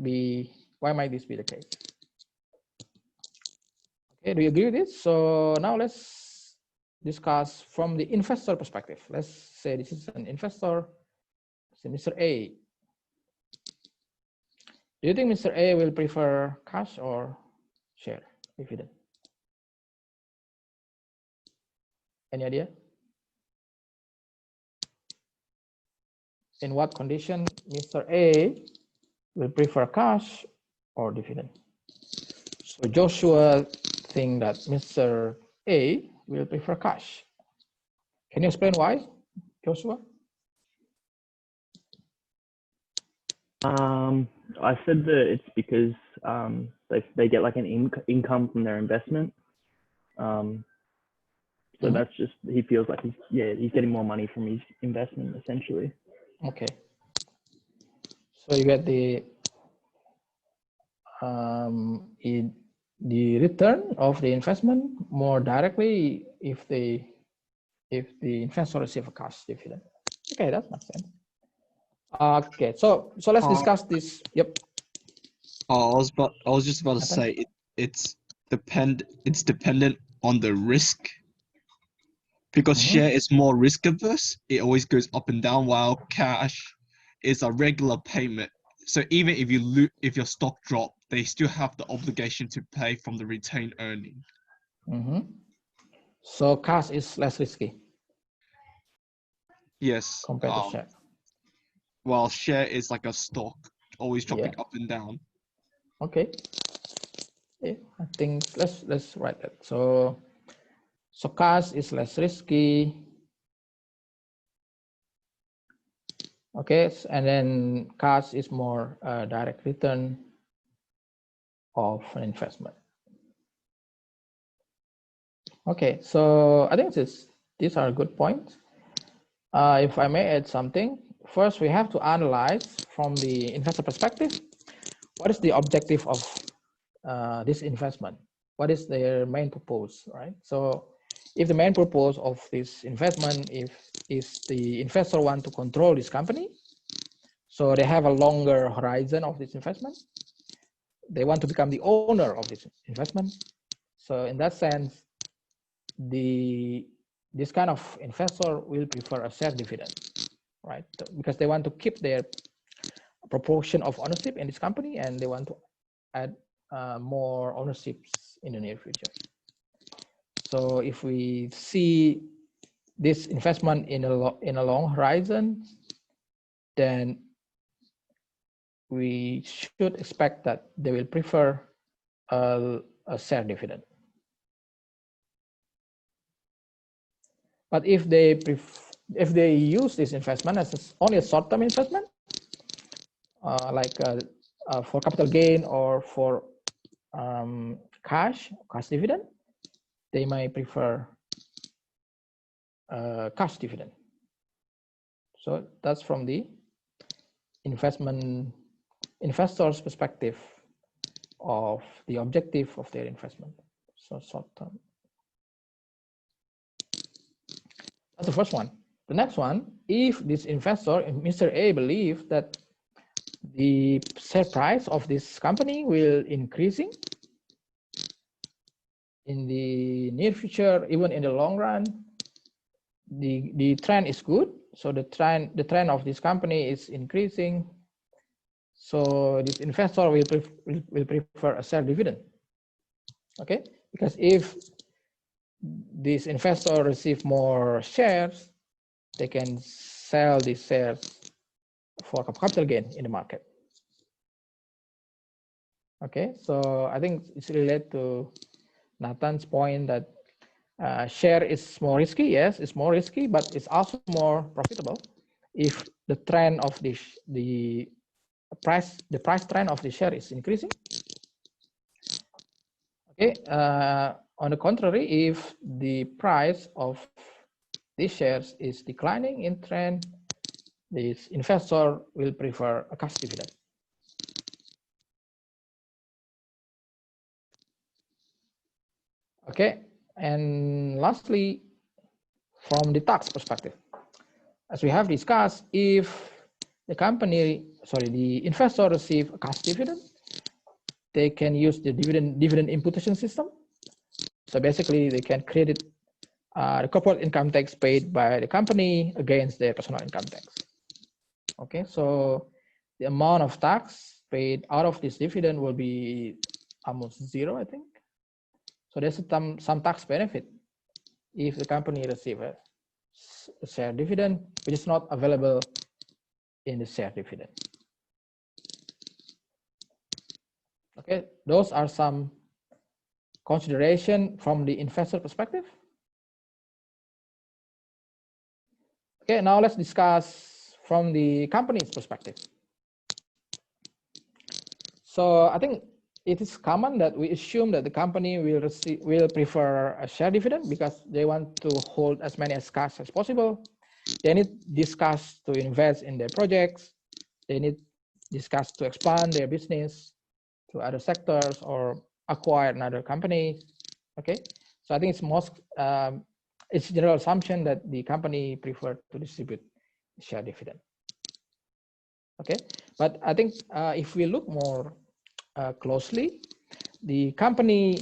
A: this be the case? Okay, do you agree with this? So now let's discuss from the investor perspective. Let's say this is an investor, so Mr. A. Do you think Mr. A will prefer cash or share dividend? Any idea? In what condition Mr. A will prefer cash or dividend? So Joshua thinks that Mr. A will prefer cash. Can you explain why, Joshua?
B: I said that it's because they get like an income from their investment. So that's just, he feels like he's getting more money from his investment essentially.
A: Okay. So you get the return of the investment more directly if the investor receive a cash dividend. Okay, that makes sense. Okay, so let's discuss this. Yep.
C: I was just about to say it's dependent on the risk, because share is more risk averse. It always goes up and down, while cash is a regular payment. So even if your stock drop, they still have the obligation to pay from the retained earning.
A: So cash is less risky.
C: Yes.
A: Compared to share.
C: While share is like a stock, always dropping up and down.
A: Okay. Yeah, I think let's write that. So cash is less risky Okay, and then cash is more direct return of an investment. Okay, so I think these are good points. If I may add something, first we have to analyze from the investor perspective, what is the objective of this investment? What is their main purpose, right? So if the main purpose of this investment is the investor want to control this company, so they have a longer horizon of this investment, they want to become the owner of this investment. So in that sense, this kind of investor will prefer a share dividend, right? Because they want to keep their proportion of ownership in this company, and they want to add more ownerships in the near future. So if we see this investment in a long horizon, then we should expect that they will prefer a share dividend. But if they use this investment as only a short-term investment, like for capital gain or for cash dividend, they may prefer cash dividend. So that's from the investor's perspective of the objective of their investment. So short term. That's the first one. The next one, if this investor, Mr. A, believes that the share price of this company will increasing in the near future, even in the long run, the trend is good. So the trend of this company is increasing. So this investor will prefer a share dividend. Okay, because if this investor receive more shares, they can sell these shares for capital gain in the market. Okay, so I think it's related to Nathan's point that share is more risky. Yes, it's more risky, but it's also more profitable if the trend of the price trend of the share is increasing. Okay, on the contrary, if the price of these shares is declining in trend, this investor will prefer a cash dividend. Okay, and lastly, from the tax perspective, as we have discussed, if the investor receive a cash dividend, they can use the dividend imputation system. So basically, they can credit the corporate income tax paid by the company against their personal income tax. Okay, so the amount of tax paid out of this dividend will be almost zero, I think. So there's some tax benefit if the company receives a share dividend, which is not available in the share dividend. Okay, those are some consideration from the investor perspective. Okay, now let's discuss from the company's perspective. So I think it is common that we assume that the company will prefer a share dividend because they want to hold as many as cash as possible. They need discuss to invest in their projects. They need discuss to expand their business to other sectors or acquire another company. Okay, so I think it's most it's general assumption that the company prefer to distribute share dividend. Okay, but I think if we look more closely, the company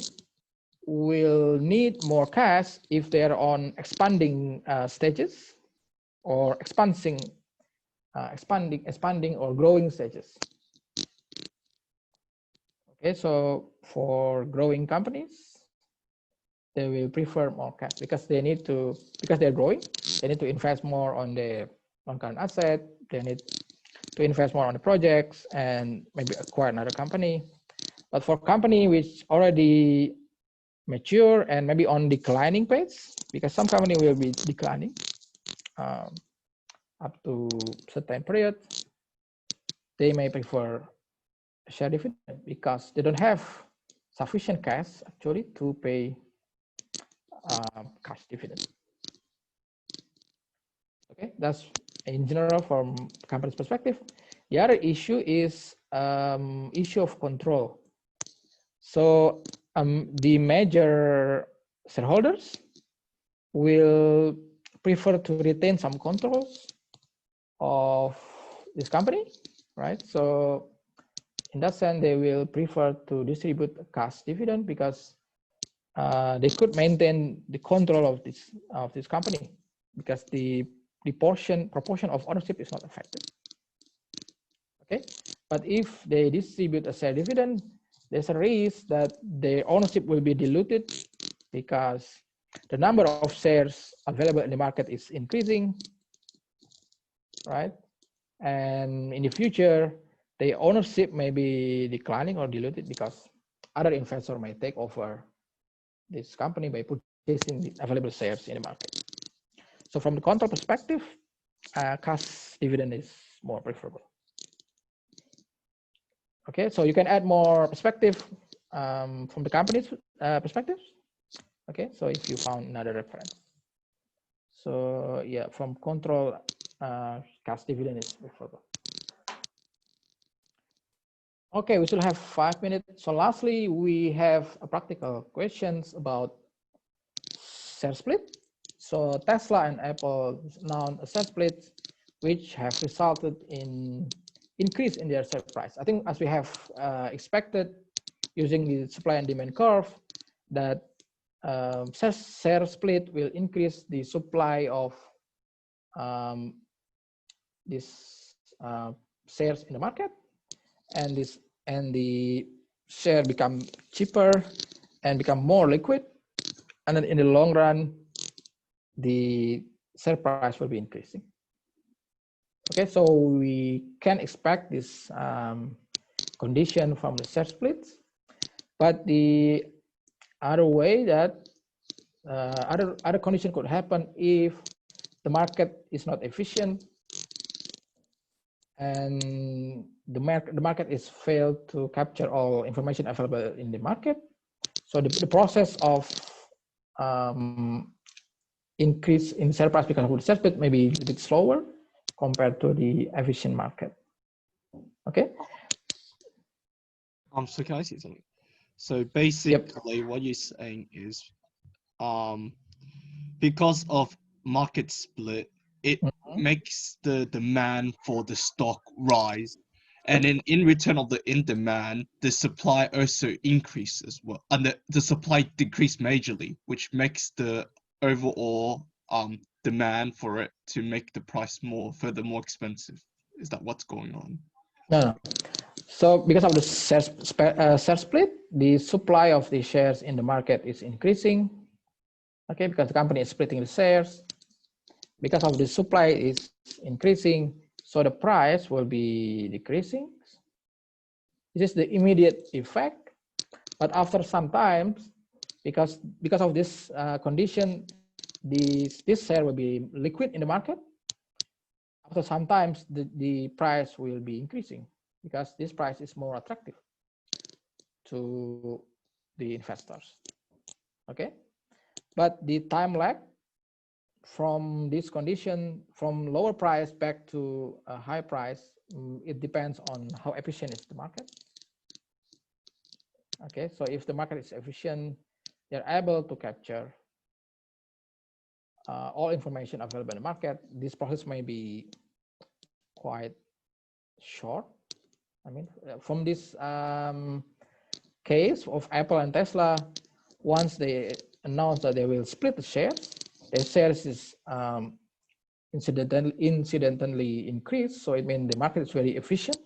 A: will need more cash if they are on expanding stages or expanding or growing stages. Okay, so for growing companies, they will prefer more cash because they're growing. They need to invest more on their non-current asset. They need to invest more on the projects and maybe acquire another company. But for company which already mature and maybe on declining pace, because some company will be declining, up to certain period, they may prefer share dividend because they don't have sufficient cash actually to pay cash dividend. Okay, that's in general from company's perspective. The other issue is issue of control. So the major shareholders will prefer to retain some controls of this company, right? So in that sense, they will prefer to distribute cash dividend because they could maintain the control of this company because the proportion of ownership is not affected. Okay, but if they distribute a share dividend, there's a risk that the ownership will be diluted because the number of shares available in the market is increasing, right? And in the future, the ownership may be declining or diluted because other investors may take over this company by purchasing the available shares in the market. So from the control perspective, cash dividend is more preferable. Okay, so you can add more perspective from the company's perspective. Okay, so if you found another reference. So yeah, from control, cash dividend is preferable. Okay, we still have 5 minutes. So lastly, we have a practical questions about share split. So Tesla and Apple announced a share split, which have resulted in increase in their share price. I think as we have expected using the supply and demand curve, that share split will increase the supply of these shares in the market, and the share become cheaper and become more liquid, and then in the long run, the share price will be increasing. Okay, so we can expect this condition from the share splits, but the other way that other condition could happen if the market is not efficient and the market is failed to capture all information available in the market. So the process of increase in share price because of the share split may be a bit slower compared to the efficient market. Okay.
C: So can I say something? So basically, what you're saying is, because of market split, it makes the demand for the stock rise, and then in return of the demand, the supply also increases as well, and the supply decrease majorly, which makes the overall demand for it to make the price further more expensive. Is that what's going on?
A: No. So because of the share split, the supply of the shares in the market is increasing. Okay, because the company is splitting the shares. Because of the supply is increasing, so the price will be decreasing. This is the immediate effect. But after some time, because of this condition, this share will be liquid in the market. After some time, the price will be increasing because this price is more attractive to the investors. Okay, but the time lag from this condition, from lower price back to a high price, it depends on how efficient is the market. Okay, so if the market is efficient, they're able to capture all information available in the market. This process may be quite short. I mean, from this case of Apple and Tesla, once they announce that they will split the shares, the shares is incidentally increased. So it means the market is very efficient.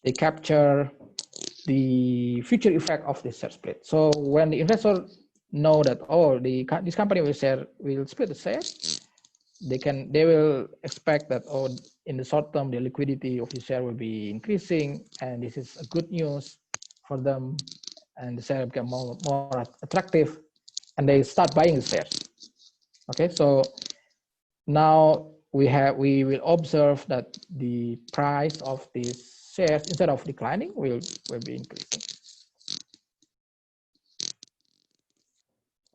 A: They capture the future effect of the share split. So when the investor know that this company will split the shares, they will expect that in the short term the liquidity of the share will be increasing, and this is a good news for them, and the share become more attractive, and they start buying the shares. Okay, so now we will observe that the price of these shares, instead of declining, will be increasing.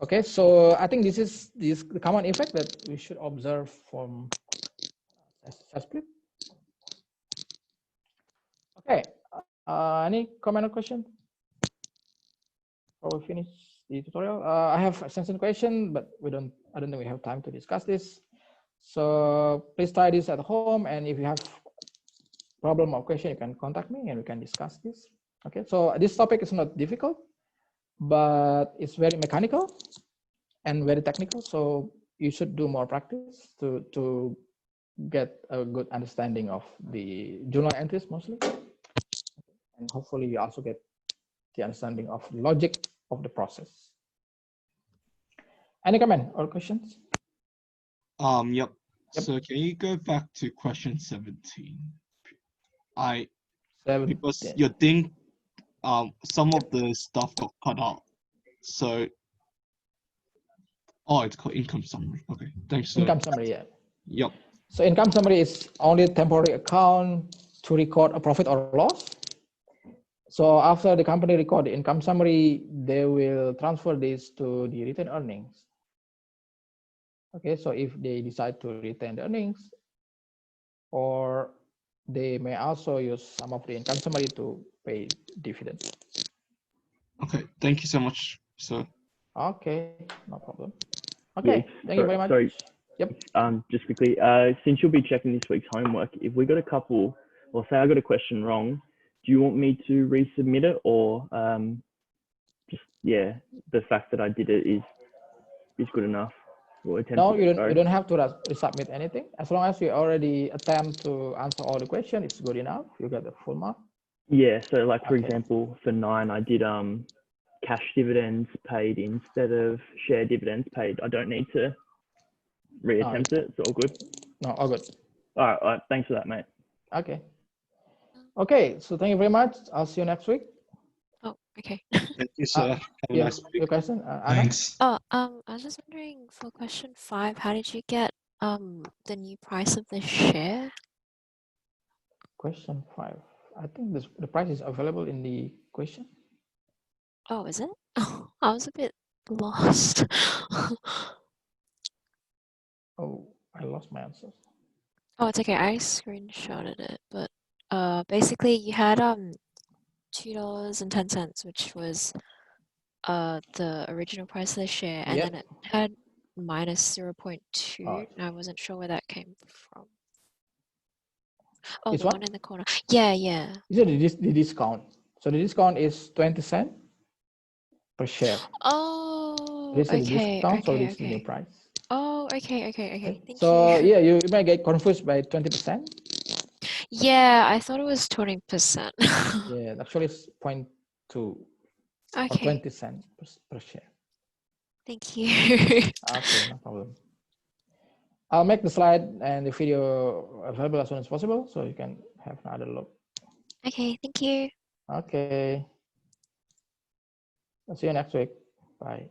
A: Okay, so I think this is the common effect that we should observe from share split. Okay, any comment or question before we finish the tutorial? I have a sensitive question, but I don't think we have time to discuss this. So please try this at home, and if you have problem or question, you can contact me and we can discuss this. Okay, so this topic is not difficult, but it's very mechanical and very technical. So you should do more practice to get a good understanding of the journal entries mostly. And hopefully you also get the understanding of the logic of the process. Any comment or questions?
C: Yep. So can you go back to question 17? Because your thing, some of the stuff got cut out. So, it's called income summary. Okay, thanks.
A: Income summary, yeah.
C: Yep.
A: So income summary is only a temporary account to record a profit or loss. So after the company record the income summary, they will transfer this to the retained earnings. Okay, so if they decide to retain the earnings, or they may also use some of the income summary to pay dividends.
C: Okay, thank you so much, sir.
A: Okay, no problem. Okay,
B: Yeah,
A: thank you very much.
B: Sorry.
A: Yep.
B: Just quickly, since you'll be checking this week's homework, if we got a couple, or say I got a question wrong, do you want me to resubmit it, or just the fact that I did it is good enough?
A: No, you don't have to resubmit anything. As long as you already attempt to answer all the questions, it's good enough. You get the full mark.
B: Yeah, so like for example, for 9, I did cash dividends paid instead of share dividends paid. I don't need to reattempt it. It's all good.
A: No, all good.
B: All right. Thanks for that, mate.
A: Okay. Okay, so thank you very much. I'll see you next week.
D: Oh, okay.
C: Thank you, sir. Have a nice week.
A: Your question, Anna?
C: Thanks.
D: I was just wondering, for question 5, how did you get the new price of the share?
A: Question 5. I think the price is available in the question.
D: Oh, is it? Oh, I was a bit lost.
A: Oh, I lost my answer.
D: Oh, it's okay. I screenshotted it, but basically you had $2.10, which was the original price of the share, and then it had minus 0.2, and I wasn't sure where that came from. Oh,
A: This
D: the one in the corner. Yeah.
A: Is it the discount? So the discount is 20 cents per share.
D: Oh,
A: This is the
D: okay.
A: discount, so this is the new price.
D: Oh, okay. Thank you.
A: So yeah, you may get confused by 20%.
D: Yeah, I thought it was 20%.
A: Yeah, actually it's 0.2 or
D: Okay.
A: 20 cents per share.
D: Thank you.
A: Okay, no problem. I'll make the slide and the video available as soon as possible, so you can have another look.
D: Okay, thank you.
A: Okay. I'll see you next week. Bye.